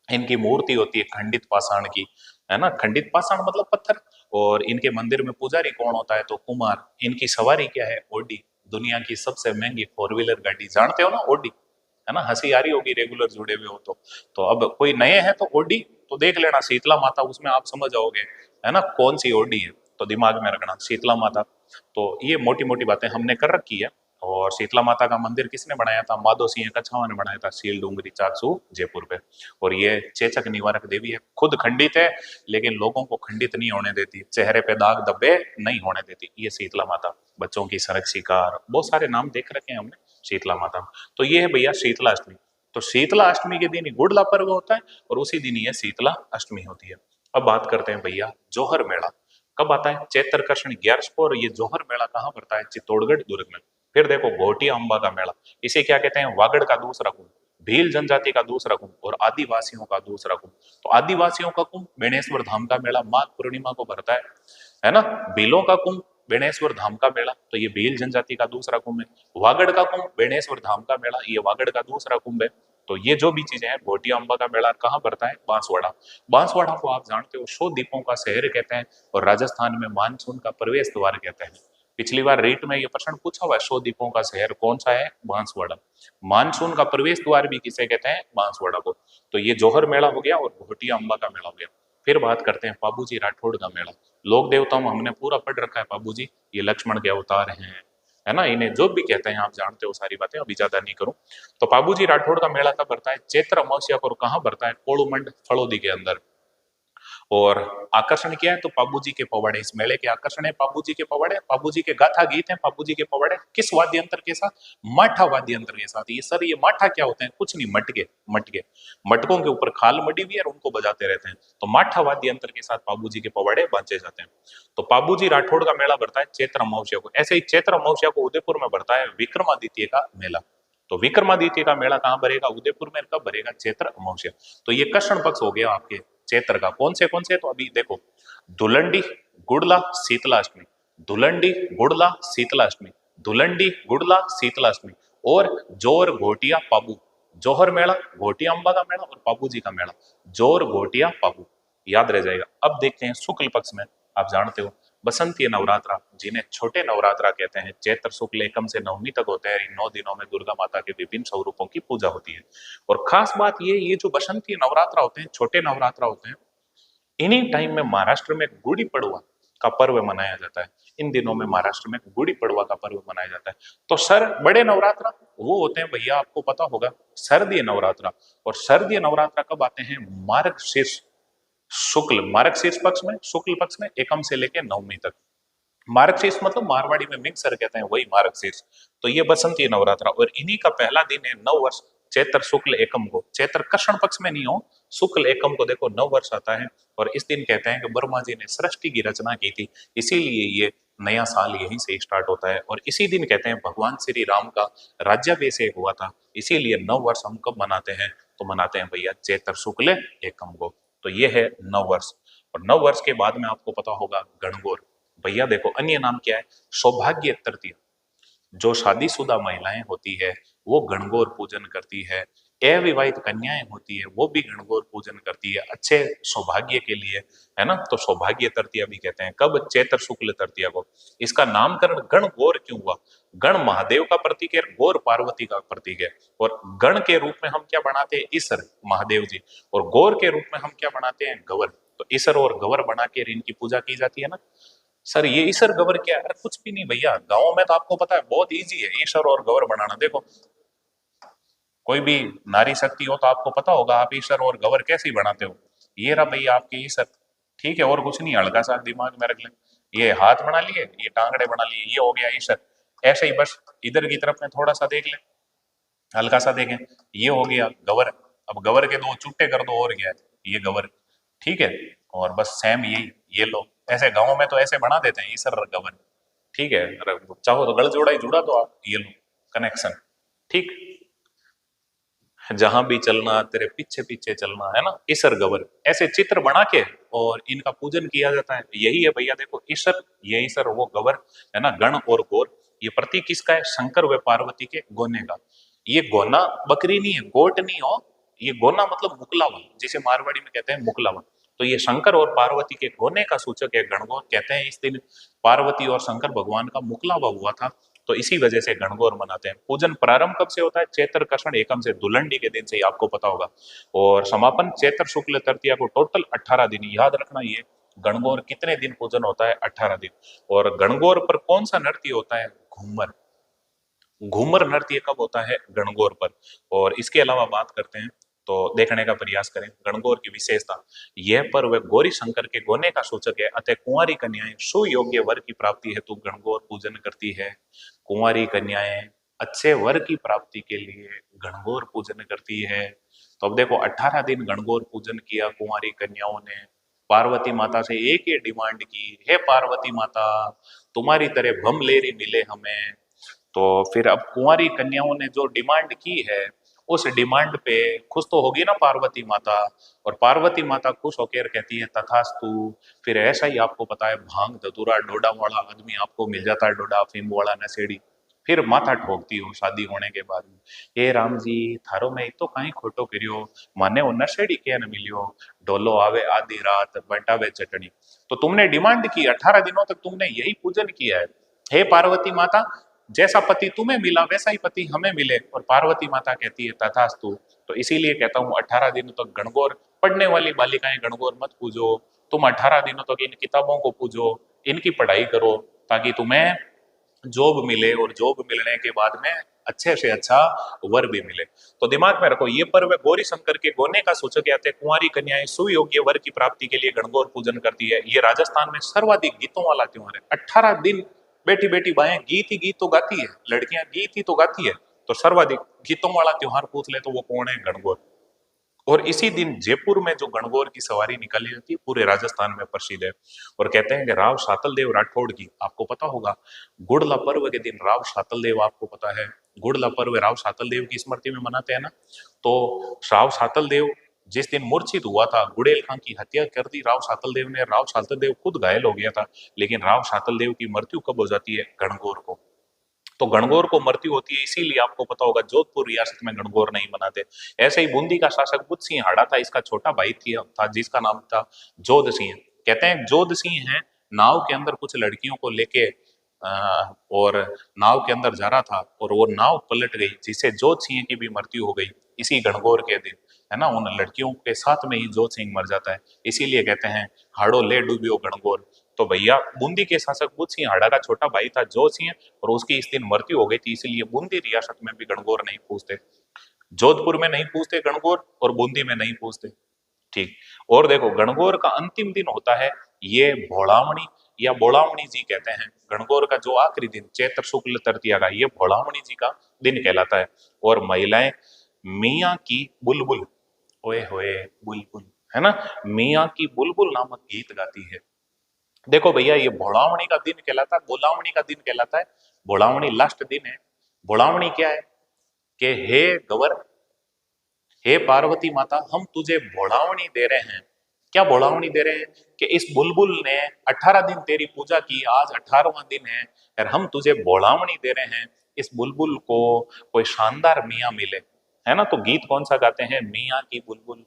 इनकी मूर्ति होती है खंडित पाषाण की, है ना, खंडित पाषाण मतलब पत्थर। और इनके मंदिर में पुजारी कौन होता है, तो कुमार। इनकी सवारी क्या है, ओडी, दुनिया की सबसे महंगी 4 व्हीलर गाड़ी, जानते हो ना ओडी, है ना। हंसी आ रही होगी रेगुलर जुड़े हुए हो तो अब कोई नए हैं तो ओडी तो देख लेना, शीतला माता उसमें आप समझ जाओगे, है ना, कौन सी ओडी है। तो दिमाग में रखना शीतला माता। तो ये मोटी मोटी बातें हमने कर रखी है। और शीतला माता का मंदिर किसने बनाया था, माधो सिंह कछावा ने बनाया था, सील डूंगरी चाकसू जयपुर पे। और ये चेचक निवारक देवी है, खुद खंडित है लेकिन लोगों को खंडित नहीं होने देती, चेहरे पे दाग धब्बे नहीं होने देती, ये शीतला माता। बच्चों की संरक्षिकार, बहुत सारे नाम देख रखे हैं हमने शीतला माता। तो ये है भैया शीतला अष्टमी। तो शीतला अष्टमी के दिन ही गुड़ला पर्व होता है और उसी दिन ये शीतला अष्टमी होती है। अब बात करते हैं भैया जोहर मेला कब आता है, चैत्र कृष्ण 11 को। और ये जोहर मेला कहाँ पड़ता है, चित्तौड़गढ़ दुर्ग में। फिर देखो घोटिया अम्बा का मेला, इसे क्या कहते हैं, वागड़ का दूसरा कुंभ, भील जनजाति का दूसरा कुंभ और आदिवासियों का दूसरा कुंभ। तो आदिवासियों का कुंभ बेणेश्वर धाम का मेला माघ पूर्णिमा को भरता है ना। भीलों का कुंभ बेणेश्वर धाम का मेला, तो ये भील जनजाति का दूसरा कुंभ है। वागड़ का कुंभ, बेणेश्वर धाम का मेला, ये वागड़ का दूसरा कुंभ है। तो ये जो भी चीजें हैं, घोटिया अंबा का मेला कहाँ पड़ता है? बांसवाड़ा। बांसवाड़ा को आप जानते हो 100 द्वीपों का शहर कहते हैं, और राजस्थान में मानसून का प्रवेश द्वार कहते हैं। पिछली बार रीट में ये प्रश्न पूछा हुआ है, 100 द्वीपों का शहर कौन सा है? बांसवाड़ा। मानसून का प्रवेश द्वार भी किसे कहते हैं? बांसवाड़ा को। तो ये जौहर मेला हो गया और घोटिया अंबा का मेला हो गया। फिर बात करते हैं पाबूजी राठौड़ का मेला। लोक देवताओं में हमने पूरा पढ़ रखा है पाबूजी, ये लक्ष्मण के अवतार हैं, है ना, इन्हें जो भी कहते हैं आप जानते हो सारी बातें, अभी ज्यादा नहीं करूं। तो पाबूजी राठौड़ का मेला कब भरता है? चैत्र अमावस्या को। और कहाँ भरता है? कोड़ुमंड फड़ोदी के अंदर। और आकर्षण क्या है? तो पाबूजी के पवाड़े। इस मेले के आकर्षण है पाबूजी के पवाड़े, पाबूजी के गाथा गीत हैं, पाबूजी के पवाड़े। किस वाद्य यंत्र के साथ? माठा वाद्य यंत्र के साथ। ये सर, ये माठा क्या होते हैं? कुछ नहीं, मटके। मटके, मटकों के ऊपर खाल मडी हुई है और उनको बजाते रहते हैं। तो माठा वाद्य यंत्र के साथ पाबूजी के पवाड़े बांचे जाते हैं। तो पाबूजी राठौड़ का मेला भरता है चैत्र अमावस्या को। ऐसे ही चैत्र अमावस्या को उदयपुर में भरता है विक्रमादित्य का मेला। तो विक्रमादित्य का मेला कहाँ भरेगा? उदयपुर में। कब भरेगा? चैत्र अमावस्या। तो ये कृष्ण पक्ष हो गया आपके चैत्र का। कौन से? तो अभी देखो, धुलंडी, गुड़ला, शीतलाष्टमी। धुलंडी, गुड़ला, शीतलाष्टमी। धुलंडी, गुड़ला, शीतलाष्टमी। और जोर, घोटिया, पाबू। जौहर मेला, घोटिया अंबा का मेला और पाबू जी का मेला। जोर, घोटिया, पाबू, याद रह जाएगा। अब देखते हैं शुक्ल पक्ष में। आप जानते हो बसंतीय नवरात्रा, जिन्हें छोटे नवरात्रा कहते हैं, चैत्र शुक्ल एकम से नवमी तक होते हैं। इन 9 दिनों में दुर्गा माता के विभिन्न स्वरूपों की पूजा होती है। और खास बात ये जो बसंतीय नवरात्रा होते हैं, छोटे नवरात्रा होते हैं, इन्हीं टाइम में महाराष्ट्र में गुड़ी पड़वा का पर्व मनाया जाता है। इन दिनों में महाराष्ट्र में गुड़ी पड़वा का पर्व मनाया जाता है। तो सर, बड़े नवरात्रा वो होते हैं भैया, आपको पता होगा, सर्दीय नवरात्रा। और सर्दीय नवरात्रा कब आते हैं? मार्गशीर्ष शुक्ल, मार्गशीर्ष पक्ष में, शुक्ल पक्ष में एकम से लेकर नवमी तक। मार्गशीर्ष मतलब मारवाड़ी में मिक्सर कहते हैं, वही मार्गशीर्ष। तो ये बसंती नवरात्रा, और इन्हीं का पहला दिन है नव वर्ष, चैत्र शुक्ल एकम को। चैत्र कृष्ण पक्ष में नहीं हो, शुक्ल एकम को देखो नव वर्ष आता है। और इस दिन कहते हैं कि ब्रह्मा जी ने सृष्टि की रचना की थी, इसीलिए ये नया साल यहीं से स्टार्ट होता है। और इसी दिन कहते हैं भगवान श्री राम का राज्याभिषेक हुआ था, इसीलिए नव वर्ष हम कब मनाते हैं? तो मनाते हैं भैया चैत्र शुक्ल एकम को। तो ये है नव वर्ष। और नव वर्ष के बाद में आपको पता होगा गणगौर। भैया देखो, अन्य नाम क्या है? सौभाग्य तृतीया। जो शादीशुदा महिलाएं होती है वो गणगौर पूजन करती है। अविवाहित कन्याएं होती है वो भी गणगौर पूजन करती है, अच्छे सौभाग्य के लिए, है ना। तो सौभाग्य तृतीया भी कहते हैं। कब? चैत्र शुक्ल तृतीया को। इसका नामकरण गणगौर क्यों हुआ? गण महादेव का प्रतीक है, गौर पार्वती का प्रतीक है। और गण के रूप में हम क्या बनाते हैं? ईश्वर महादेव जी। और गौर के रूप में हम क्या बनाते हैं? गवर। तो ईश्वर और गवर बना के इनकी पूजा की जाती है ना। सर, ये ईश्वर गवर क्या है? अरे कुछ भी नहीं भैया, गाँव में तो आपको पता है बहुत इजी है ईश्वर और गवर बनाना। देखो, कोई भी नारी शक्ति हो तो आपको पता होगा आप ईश्वर और गवर कैसे बनाते हो। ये रहा भैया आपके ईश्वर, ठीक है। और कुछ नहीं, हल्का सा दिमाग में रख ले। ये हाथ बना लिए, ये टांगड़े बना लिए, ये हो गया ईश्वर। ऐसे ही बस इधर की तरफ में थोड़ा सा देख ले, हल्का सा देखें, ये हो गया गवर। अब गवर के दो चुट्टे कर दो, और क्या है? ये गवर, ठीक है। और बस सेम यही, ये लो। ऐसे गाँव में तो ऐसे बना देते हैं ईश्वर और गवर, ठीक है। अरे चाहो तो गल जोड़ा ही जुड़ा दो आप, ये लो कनेक्शन, ठीक। जहां भी चलना तेरे पीछे पीछे चलना, है ना। ईसर गवर ऐसे चित्र बना के और इनका पूजन किया जाता है। यही है भैया, देखो ईसर, ये ईसर, वो गवर, है ना। गण और गौर, ये प्रतीक किसका है? शंकर व पार्वती के गोने का। ये गोना बकरी नहीं है, गोट नहीं हो, ये गोना मतलब मुकलावन, जिसे मारवाड़ी में कहते हैं मुकलावन। तो ये शंकर और पार्वती के गोने का सूचक है गणगौर। कहते हैं इस दिन पार्वती और शंकर भगवान का मुकलावा हुआ था, तो इसी वजह से गणगौर मनाते हैं। पूजन प्रारंभ कब से होता है? चैत्र कृष्ण एकम से, धुलंडी के दिन से, ही आपको पता होगा। और समापन चैत्र शुक्ल तृतीया को। टोटल 18 दिन, याद रखना। ये गणगौर कितने दिन पूजन होता है? 18 दिन। और गणगौर पर कौन सा नृत्य होता है? घूमर। घूमर नृत्य कब होता है? गणगौर पर। और इसके अलावा बात करते हैं तो देखने का प्रयास करें गणगौर की विशेषता। यह पर्व गौरी शंकर के गोने का सूचक है, अतः कुंवारी कन्याएं सुयोग्य वर की प्राप्ति हेतु गणगौर पूजन करती है। कुंवारी कन्याएं अच्छे वर की प्राप्ति के लिए गणगौर पूजन करती है। तो अब देखो, 18 दिन गणगौर पूजन किया कुंवारी कन्याओं ने। पार्वती माता से एक ही डिमांड की, हे पार्वती माता, तुम्हारी तरह भमलेरी मिले हमें। तो फिर अब कुंवारी कन्याओं ने जो डिमांड की है उस डिमांड पे खुश तो होगी ना पार्वती माता, और पार्वती माता खुश होकर कहती है तथास्तु। फिर ऐसा ही आपको पता है भांग धतूरा डोडा वाला आदमी आपको मिल जाता है, डोडा अफीम वाला नशेड़ी। फिर माथा ठोकती हो शादी होने के बाद में, हे राम जी थारो में तो कहीं खोटो करियो, माने वो नशेड़ी क्या न मिलियो, डोलो आवे आधी रात बटावे चटनी। तो तुमने डिमांड की, 18 दिनों तक तुमने यही पूजन किया है। हे पार्वती माता, जैसा पति तुम्हें मिला वैसा ही पति हमें मिले। और पार्वती माता कहती है तथास्तु। तो इसीलिए कहता हूँ 18 दिनों तक गणगौर, पढ़ने वाली बालिकाएं गणगौर मत पूजो, तुम 18 दिनों तक इन किताबों को पूजो, इनकी पढ़ाई करो, ताकि तुम्हें जॉब मिले और जॉब मिलने के बाद में अच्छे से अच्छा वर भी मिले। तो दिमाग में रखो, ये पर्व गौरी शंकर के गोने का सूचक याते कुंवारी कन्याएं सुयोग्य वर की प्राप्ति के लिए गणगौर पूजन करती है। ये राजस्थान में सर्वाधिक गीतों वाला त्योहार है। 18 दिन बेटी बेटी बाएं गीत ही गीत तो गाती है, लड़कियां गीत ही तो गाती है। तो सर्वाधिक गीतों वाला त्योहार पूछ ले तो वो कौन है? गणगौर। और इसी दिन जयपुर में जो गणगौर की सवारी निकाली जाती है पूरे राजस्थान में प्रसिद्ध है। और कहते हैं कि राव शातल देव राठौड़ की, आपको पता होगा, गुड़ला पर्व के दिन राव शातल देव, आपको पता है गुड़ला पर्व राव शातल देव की स्मृति में मनाते हैं ना। तो राव शातल देव जिस दिन मूर्छित हुआ था, गुड़ेल खां की हत्या कर दी राव शातल देव ने। राव शातल देव खुद घायल हो गया था, लेकिन राव शातल देव की मृत्यु कब हो जाती है? गणगौर को। तो गणगौर को मृत्यु होती है, इसीलिए आपको पता होगा जोधपुर रियासत में गणगौर नहीं मनाते। ऐसे ही बूंदी का शासक बुद्ध सिंह हाड़ा था, इसका छोटा भाई था जिसका नाम था जोध सिंह। कहते हैं जोध सिंह है नाव के अंदर कुछ लड़कियों को लेके और नाव के अंदर जा रहा था, और वो नाव पलट गई, जिससे जोध सिंह की भी मृत्यु हो गई इसी गणगौर के दिन, है ना। उन लड़कियों के साथ में ही जोध सिंह मर जाता है, इसीलिए कहते हैं हाड़ो ले डूबियो गणगौर। तो भैया बूंदी के शासक बुद्ध सिंह हाड़ा का छोटा भाई था जोध सिंह, और उसकी इस दिन मृत्यु हो गई थी, इसीलिए बूंदी रियासत में भी गणगौर नहीं पूजते, जोधपुर में नहीं पूजते गणगौर, और बूंदी में नहीं पूजते। ठीक। और देखो गणगौर का अंतिम दिन होता है ये भोलावणी, या बोलावणी जी कहते हैं। गणगौर का जो आखिरी दिन चैत्र शुक्ल तृतीया का, ये भोलावणी जी का दिन कहलाता है। और महिलाएं मियाँ की बुलबुल, ओए होए बुलबुल, है ना, मियाँ की बुलबुल नामक गीत गाती है। देखो भैया ये भोलावणी का दिन कहलाता है, बोलावणी का दिन कहलाता है। भोलावणी लास्ट दिन है। भोलावणी क्या है कि हे गवर, हे पार्वती माता, हम तुझे भोलावणी दे रहे हैं। क्या भोलावणी दे रहे हैं? कि इस बुलबुल ने 18 दिन तेरी पूजा की, आज 18वां दिन है, और हम तुझे भोलावणी दे रहे हैं। इस बुलबुल को कोई शानदार मियाँ मिले, है ना। तो गीत कौन सा गाते हैं? मियाँ की बुलबुल,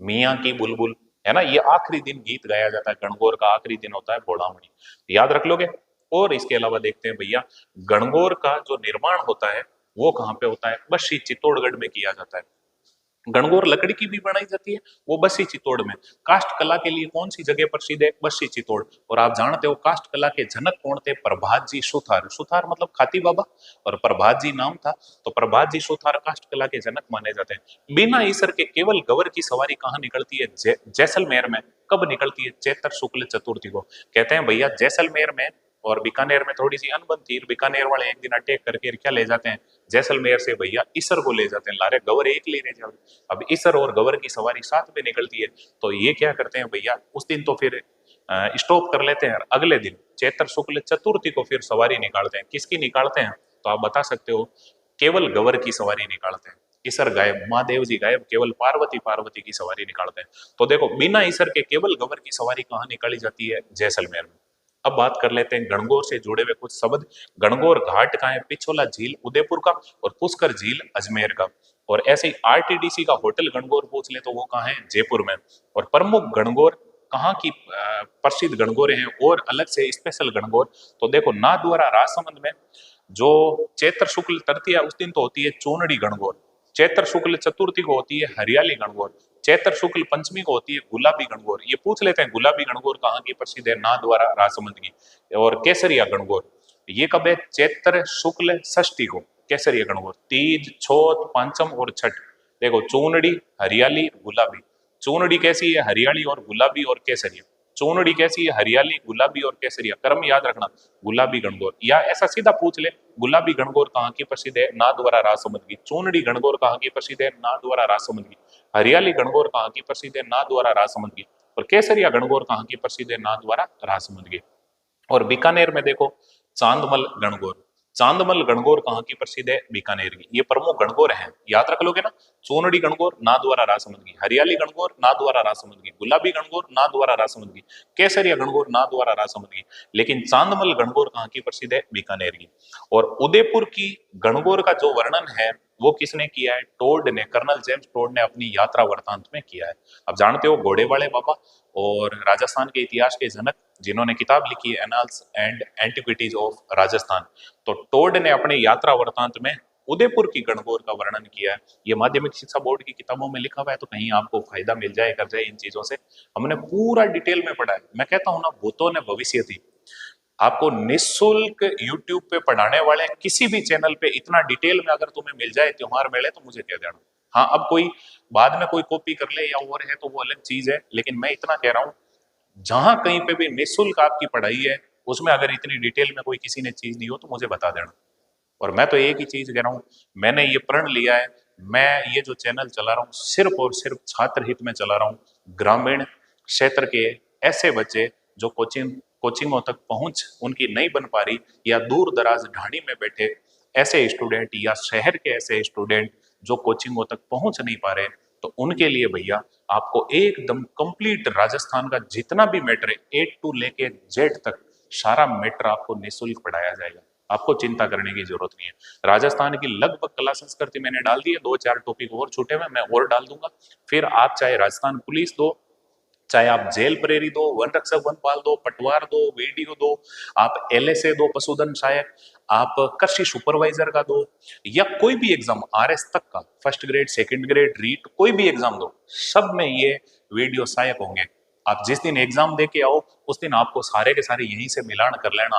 मियाँ की बुलबुल, है ना। ये आखिरी दिन गीत गाया जाता है, गणगौर का आखिरी दिन होता है भोलावणी, याद रख लोगे। और इसके अलावा देखते हैं भैया गणगौर का जो निर्माण होता है वो कहाँ पे होता है? बस्सी चित्तौड़गढ़ में किया जाता है। गणगौर लकड़ी की भी बनाई जाती है, वो बस्सी चित्तौड़ में। काष्ठ कला के लिए कौन सी जगह प्रसिद्ध है? बस्सी चित्तौड़। और आप जानते हो काष्ठ कला के जनक कौन थे? प्रभात जी सुथार। सुथार मतलब खाती बाबा, और प्रभात जी नाम था, तो प्रभात जी सुथार काष्ठ कला के जनक माने जाते हैं। बिना ईसर के केवल गवर की सवारी कहाँ निकलती है? जैसलमेर में। कब निकलती है? चैत्र शुक्ल चतुर्थी को। कहते हैं भैया जैसलमेर में और बीकानेर में थोड़ी सी अनबन थी, बीकानेर वाले एक दिन अटैक करके क्या ले जाते हैं? जैसलमेर से भैया ईसर को ले जाते हैं। लारे गवर एक ले जाओ। अब ईसर और गवर की सवारी साथ में निकलती है, तो ये क्या करते हैं भैया उस दिन तो फिर स्टॉप कर लेते हैं, अगले दिन चैत्र शुक्ल चतुर्थी को फिर सवारी निकालते हैं। किसकी निकालते हैं? तो आप बता सकते हो, केवल गवर की सवारी निकालते हैं। ईसर गायब, महादेव जी गायब, केवल पार्वती पार्वती की सवारी निकालते हैं। तो देखो बिना ईसर के केवल गवर की सवारी कहाँ निकाली जाती है? जैसलमेर में। अब बात कर लेते हैं गणगौर से जुड़े हुए कुछ शब्द। गणगौर घाट कहाँ है? पिछोला झील उदयपुर का, और पुष्कर झील अजमेर का। और ऐसे ही आरटीडीसी का होटल गणगौर पूछ ले तो वो कहाँ है? जयपुर में। और प्रमुख गणगौर कहाँ की प्रसिद्ध गणगौर हैं और अलग से स्पेशल गणगौर, तो देखो नाथद्वारा राजसमंद में जो चैत्र शुक्ल तृतीया उस दिन तो होती है चूनड़ी गणगौर, चैत्र शुक्ल चतुर्थी को होती है हरियाली गणगौर, चैत्र शुक्ल पंचमी को होती है गुलाबी गणगौर। ये पूछ लेते हैं गुलाबी गणगौर कहाँ की प्रसिद्ध है? नाथद्वारा राजसमंद की। और केसरिया गणगौर ये कब है? चैत्र शुक्ल षष्ठी को केसरिया गणगौर। तीज, छठ, पंचम और छठ। देखो चूनड़ी, हरियाली, गुलाबी। चूनड़ी कैसी है? हरियाली और गुलाबी और केसरिया। चूनड़ी कैसी है? हरियाली, गुलाबी और केसरिया। क्रम याद रखना, गुलाबी गणगौर। या ऐसा सीधा पूछ ले, गुलाबी गणगौर कहाँ की प्रसिद्ध है? नाथद्वारा राजसमंद की। चूनड़ी गणगौर कहाँ की प्रसिद्ध है? नाथद्वारा राजसमंद की। हरियाली गणगौर कहाँ की प्रसिद्ध है? नाथद्वारा राजसमंद की। और केसरिया गणगौर कहाँ की प्रसिद्ध है? नाथद्वारा राजसमंद की। और बीकानेर में देखो चांदमल गणगौर। चांदमल गणगौर कहाँ की प्रसिद्ध है? बीकानेर की। ये प्रमुख गणगौर हैं, याद रख लोगे ना। सोनड़ी गणगौर नाथद्वारा राजसमंद की, हरियाली गणगौर नाथद्वारा राजसमंद की, गुलाबी गणगौर नाथद्वारा राजसमंद की, केसरिया गणगौर नाथद्वारा राजसमंद की। लेकिन चांदमल गणगौर कहाँ की प्रसिद्ध है? बीकानेर की। और उदयपुर की गणगौर का जो वर्णन है वो किसने किया है? टोड ने, कर्नल जेम्स टोड ने अपनी यात्रा वृतांत में किया है। अब जानते हो घोड़े वाले बाबा और राजस्थान के इतिहास के जनक, जिन्होंने किताब लिखी है annals and antiquities of Rajasthan, तो टोड ने अपने यात्रा वृतांत में उदयपुर की गणगौर का वर्णन किया है। ये माध्यमिक शिक्षा बोर्ड की किताबों में लिखा हुआ है, तो कहीं आपको फायदा मिल जाए कर जाए इन चीजों से। हमने पूरा डिटेल में पढ़ा है। मैं कहता हूं ना, भूतों ने भविष्य थी। आपको निःशुल्क यूट्यूब पे पढ़ाने वाले किसी भी चैनल पे इतना डिटेल में अगर तुम्हें मिल जाए त्योहार मेले, तो मुझे कह देना। हाँ, अब कोई बाद में कोई कॉपी कर ले या और है तो वो अलग चीज है, लेकिन मैं इतना कह रहा हूँ, जहां कहीं पे भी निःशुल्क आपकी पढ़ाई है, उसमें अगर इतनी डिटेल में कोई किसी ने चीज दी हो तो मुझे बता देना। और मैं तो एक ही चीज कह रहा हूँ, मैंने ये प्रण लिया है, मैं ये जो चैनल चला रहा हूँ सिर्फ और सिर्फ छात्र हित में चला रहा हूँ। ग्रामीण क्षेत्र के ऐसे बच्चे जो कोचिंगों तक पहुंच उनकी नहीं बन पा रही, या दूर दराज ढाणी में बैठे ऐसे स्टूडेंट, या शहर के ऐसे स्टूडेंट जो कोचिंगों तक पहुंच नहीं पा रहे, तो उनके लिए भैया आपको एकदम कंप्लीट राजस्थान का जितना भी मैटर है, ए टू लेके जेड तक सारा मैटर आपको निःशुल्क पढ़ाया जाएगा। आपको चिंता करने की जरूरत नहीं है। राजस्थान की लगभग कला संस्कृति मैंने डाल दी है, 2-4 टॉपिक और छूटे हुए मैं और डाल दूंगा। फिर आप चाहे राजस्थान पुलिस दो, चाहे आप जेल प्रेरी दो, वन रक्षक वनपाल दो, पटवार दो, वीडियो दो, आप एलएसए दो, पशुधन सहायक, आप कृषि सुपरवाइजर का दो, या कोई भी एग्जाम आरएस तक का, first grade, second grade, REET, कोई भी एग्जाम दो, सब में ये वीडियो सहायक होंगे। आप जिस दिन एग्जाम दे के आओ उस दिन आपको सारे के सारे यहीं से मिलान कर लेना,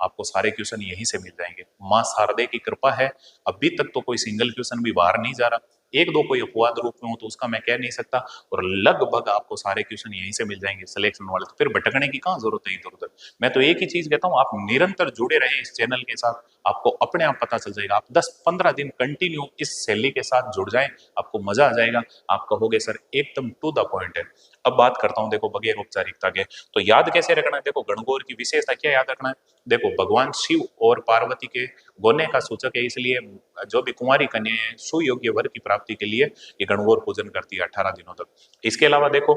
आपको सारे क्वेश्चन यहीं से मिल जाएंगे। माँ शारदे की कृपा है, अभी तक तो कोई सिंगल क्वेश्चन भी बाहर नहीं जा रहा। एक दो कोई अपवाद रूप में हो तो उसका मैं कह नहीं सकता, और लगभग आपको सारे क्वेश्चन यहीं से मिल जाएंगे सिलेक्शन वाले, तो फिर भटकने की कहाँ जरूरत है इधर उधर। मैं तो एक ही चीज कहता हूँ, आप निरंतर जुड़े रहे इस चैनल के साथ, आपको अपने आप पता चल जाएगा। आप 10-15 दिन कंटिन्यू इस शैली के साथ जुड़ जाएं, आपको मजा आ जाएगा। आप कहोगे सर एकदम टू द पॉइंट है। अब बात करता हूँ, देखो बगैर औपचारिकता के, तो याद कैसे रखना है? देखो गणगौर की विशेषता क्या याद रखना है? देखो भगवान शिव और पार्वती के गोने का सूचक है, इसलिए जो भी कुंवारी कन्या है सुयोग्य वर की प्राप्ति के लिए ये गणगौर पूजन करती है 18 दिनों तक। इसके अलावा देखो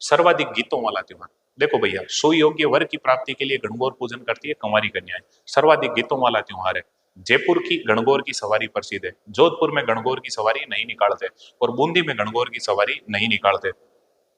सर्वाधिक गीतों वाला त्योहार, देखो भैया सुयोग्य वर की प्राप्ति के लिए गणगौर पूजन करती है कुंवारी कन्याएं, सर्वाधिक गीतों वाला त्योहार है। जयपुर की गणगौर की सवारी प्रसिद्ध है, जोधपुर में गणगौर की सवारी नहीं निकालते, और बूंदी में गणगौर की सवारी नहीं निकालते।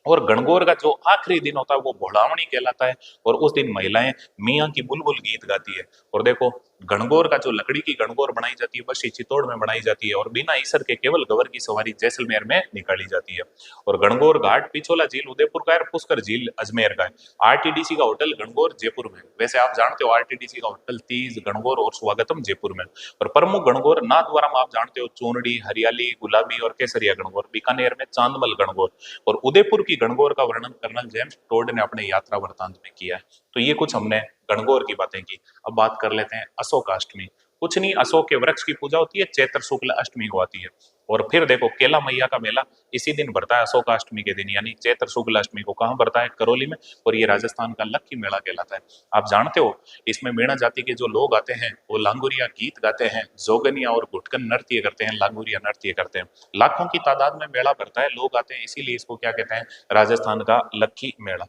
और गणगौर का जो आखिरी दिन होता है वो भोलावणी कहलाता है, और उस दिन महिलाएं मियाँ की बुलबुल गीत गाती है। और देखो गणगौर का जो लकड़ी की गणगौर बनाई जाती है बस चित्तौड़ में बनाई जाती है, और बिना ईसर के केवल गवर की सवारी जैसलमेर में निकाली जाती है। और गणगौर घाट पिछोला झील उदयपुर का है, पुष्कर झील अजमेर का है। आरटीडीसी का होटल गणगौर जयपुर में, वैसे आप जानते हो आरटीडीसी का होटल तीज, गणगौर और स्वागतम जयपुर में। और प्रमुख गणगौर नाथद्वारा में आप जानते हो चूनड़ी, हरियाली, गुलाबी और केसरिया गणगौर, बीकानेर में चांदमल गणगौर, और उदयपुर की गणगौर का वर्णन कर्नल जेम्स टोड ने अपने यात्रा वृतांत में किया है। तो ये कुछ हमने गणगौर की बातें की। अब बात कर लेते हैं अशोकाष्टमी। कुछ नहीं, अशोक के वृक्ष की पूजा होती है, चैत्र शुक्ल अष्टमी को आती है। और फिर देखो केला मैया का मेला इसी दिन भरता है, अशोकाष्टमी के दिन, यानी चैत्र शुक्ल अष्टमी को। कहाँ भरता है? करौली में। और ये राजस्थान का लक्की मेला कहलाता है। आप जानते हो इसमें मीणा जाति के जो लोग आते हैं वो लांगुरिया गीत गाते हैं, जोगनिया और घुटकन नृत्य करते हैं, लांगुरिया नृत्य करते हैं। लाखों की तादाद में मेला भरता है, लोग आते हैं, इसीलिए इसको क्या कहते हैं? राजस्थान का लक्की मेला।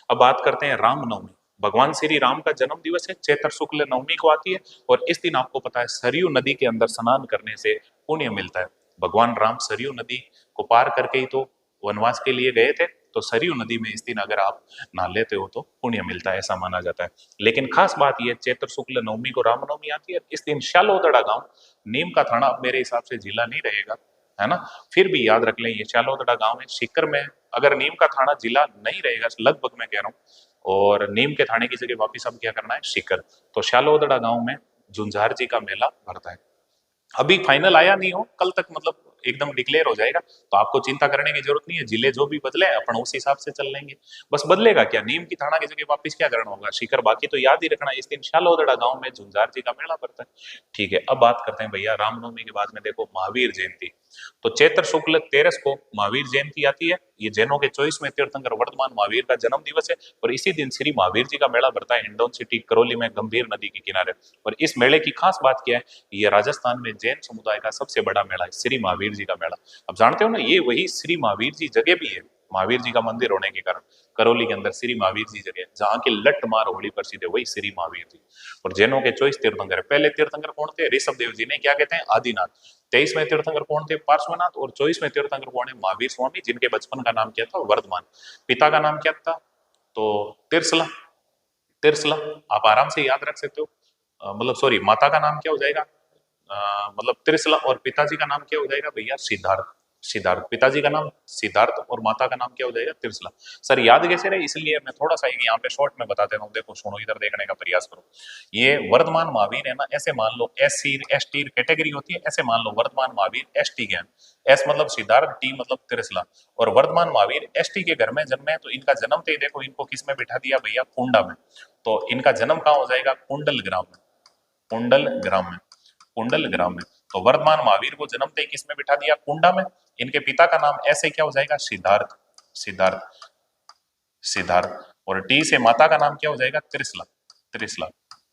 अब बात करते हैं रामनवमी। भगवान श्री राम का जन्म दिवस है, चैत्र शुक्ल नवमी को आती है, और इस दिन आपको पता है सरयू नदी के अंदर स्नान करने से पुण्य मिलता है। भगवान राम सरयू नदी को पार करके ही तो वनवास के लिए गए थे, तो सरयू नदी में इस दिन अगर आप नहा लेते हो तो पुण्य मिलता है, ऐसा माना जाता है। लेकिन खास बात यह, चैत्र शुक्ल नवमी को रामनवमी आती है, इस दिन शालोदड़ा गांव, नीम का थाना अब मेरे हिसाब से जिला नहीं रहेगा, है ना, फिर भी याद रख लें ये शालोदड़ा गांव है सीकर में। अगर नीम का थाना जिला नहीं रहेगा, लगभग मैं कह रहा हूँ, और नीम के थाने की जगह वापिस अब क्या करना है? सीकर। तो शालोदड़ा गांव में झुंझार जी का मेला भरता है। अभी फाइनल आया नहीं हो, कल तक मतलब एकदम डिक्लेयर हो जाएगा, तो आपको चिंता करने की जरूरत नहीं है। जिले जो भी बदले अपन उस हिसाब से चल लेंगे। बस बदलेगा क्या? नीम की थाना की जगह वापिस क्या करना होगा? सीकर। बाकी तो याद ही रखना, इस दिन शालोदड़ा गांव में झुंझार जी का मेला पड़ता है। ठीक है, अब बात करते हैं भैया रामनवमी के बाद में देखो महावीर जयंती। तो चैत्र शुक्ल 13 को महावीर जयंती आती है। ये जैनों के 24वें तीर्थंकर वर्धमान महावीर का जन्म दिवस है और इसी दिन श्री महावीर जी का मेला भरता है हिंडौन सिटी करौली में गंभीर नदी के किनारे। और इस मेले की खास बात क्या है, ये राजस्थान में जैन समुदाय का सबसे बड़ा मेला है, श्री महावीर जी का मेला। अब जानते हो ना, ये वही श्री महावीर जी जगह भी है, महावीर जी का मंदिर होने के कारण करौली के अंदर श्री महावीर जी जगह जहाँ की लट मार होली प्रसिद्ध है, वही श्री महावीर जी। और जैनों के 24 तीर्थंकर, पहले तीर्थंकर कौन थे, ऋषभ देव जी ने क्या कहते हैं, आदिनाथ। 23वें तीर्थंकर कौन थे, पार्श्वनाथ। और 24वें तीर्थंकर कौन है, महावीर स्वामी, जिनके बचपन का नाम क्या था, वर्धमान। पिता का नाम क्या था, तो तिरसला। तिरसला आप आराम से याद रख सकते हो। मतलब सॉरी, माता का नाम क्या हो जाएगा, मतलब त्रिशला, और पिताजी का नाम क्या हो जाएगा भैया, सिद्धार्थ। सिद्धार्थ, पिताजी का नाम सिद्धार्थ और माता का नाम क्या हो जाएगा, त्रिशला। सर याद कैसे रहे, इसलिए मैं थोड़ा सा यहाँ पे शॉर्ट में बता देता हूँ। देखो सुनो, इधर देखने का प्रयास करो। ये वर्धमान महावीर है ना, ऐसे मान लो S C S T category होती है, ऐसे मान लो वर्धमान महावीर एस टी के हैं। एस मतलब सिद्धार्थ, टी मतलब त्रिशला। और वर्धमान महावीर एस टी के घर में जन्मे, तो इनका जन्म तो देखो इनको किस में बिठा दिया भैया, कुंडा में। तो इनका जन्म कहाँ हो जाएगा, कुंडल ग्राम में। कुंडल ग्राम में, कुंडल ग्राम में। तो वर्धमान महावीर को जन्मते किस में बिठा दिया, कुंडा में। इनके पिता का नाम ऐसे क्या हो जाएगा, सिद्धार्थ। सिद्धार्थ, सिद्धार्थ। और टी से माता का नाम क्या हो जाएगा, त्रिशला। त्रिशला,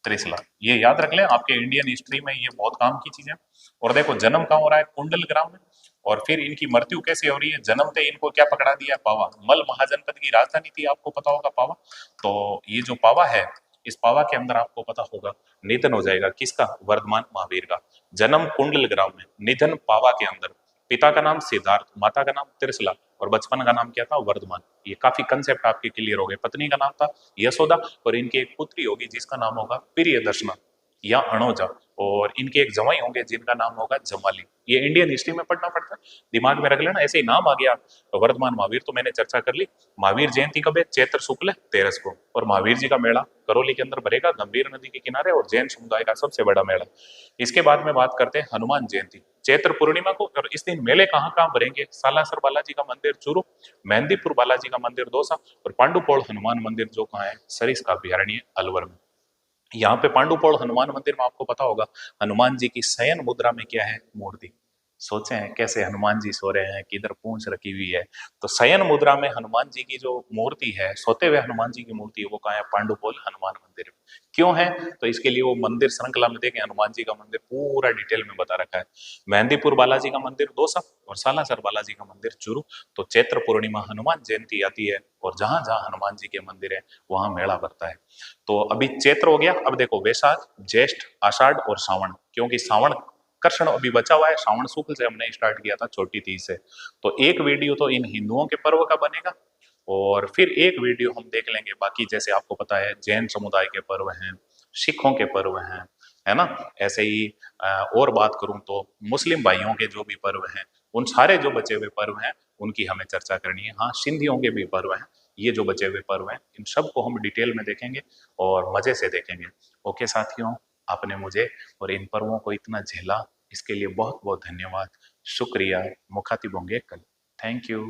त्रिशला। ये याद रख लें, आपके इंडियन हिस्ट्री में ये बहुत काम की चीज है। और देखो जन्म कहाँ हो रहा है, कुंडल ग्राम में। और फिर इनकी मृत्यु कैसे हो रही है, जन्मते इनको क्या पकड़ा दिया, पावा। मल महाजनपद की राजधानी थी, आपको पता होगा, पावा। तो ये जो पावा है, इस पावा के अंदर आपको पता होगा निधन हो जाएगा किसका, वर्धमान महावीर का। जन्म कुंडल ग्राम में, निधन पावा के अंदर। पिता का नाम सिद्धार्थ, माता का नाम त्रिशला, और बचपन का नाम क्या था, वर्धमान। ये काफी कंसेप्ट आपके क्लियर हो गए। पत्नी का नाम था यशोदा, और इनकी एक पुत्री होगी जिसका नाम होगा प्रियदर्शना या अणोजा। और इनके एक जवाई होंगे जिनका नाम होगा जमाली। ये इंडियन हिस्ट्री में पढ़ना पड़ता है, दिमाग में रख लेना, ऐसे ही नाम आ गया तो वर्धमान महावीर। तो मैंने चर्चा कर ली। महावीर जयंती कब है, चैत्र शुक्ल 13 को। और महावीर जी का मेला करौली के अंदर भरेगा, गंभीर नदी के किनारे, और जैन समुदाय का सबसे बड़ा मेला। इसके बाद में बात करते हैं हनुमान जयंती, चैत्र पूर्णिमा को। और इस दिन मेले कहाँ कहाँ भरेंगे, सालासर बालाजी का मंदिर चूरू, मेहंदीपुर बालाजी का मंदिर दौसा, और पांडुपोल हनुमान मंदिर जो कहाँ है, सरिस का अभ्यारण्य अलवर में। यहाँ पे पांडुपोल हनुमान मंदिर में आपको पता होगा हनुमान जी की शयन मुद्रा में क्या है, मूर्ति। सोचे हैं कैसे हनुमान जी सो रहे हैं, किधर पूंछ रखी हुई है। तो शयन मुद्रा में हनुमान जी की जो मूर्ति है, सोते हुए हनुमान जी की मूर्ति है, वो कहाँ है, पांडुपोल हनुमान मंदिर में। क्यों है, तो इसके लिए वो मंदिर श्रृंखला में देखें, हनुमान जी का मंदिर पूरा डिटेल में बता रखा है। मेहंदीपुर बालाजी का मंदिर दौसा, और सालासर बालाजी का मंदिर चूरू। तो चैत्र पूर्णिमा हनुमान जयंती आती है, और जहां जहां हनुमान जी के मंदिर है वहां मेला भरता है। तो अभी चैत्र हो गया, अब देखो वैशाख, ज्येष्ठ, आषाढ़ और सावन। क्योंकि सावन कृष्ण अभी बचा हुआ है, श्रावण शुक्ल से हमने स्टार्ट किया था, छोटी तीज से। तो एक वीडियो तो इन हिंदुओं के पर्व का बनेगा, और फिर एक वीडियो हम देख लेंगे बाकी, जैसे आपको पता है जैन समुदाय के पर्व हैं, सिखों के पर्व हैं, है ना। ऐसे ही और बात करूं तो मुस्लिम भाइयों के जो भी पर्व हैं, उन सारे जो बचे हुए पर्व हैं उनकी हमें चर्चा करनी है। हाँ, सिंधियों के भी पर्व हैं, ये जो बचे हुए पर्व हैं इन सबको हम डिटेल में देखेंगे और मजे से देखेंगे। ओके साथियों, आपने मुझे और इन पर्वों को इतना झेला, इसके लिए बहुत बहुत धन्यवाद, शुक्रिया। मुखातिब होंगे कल। Thank you.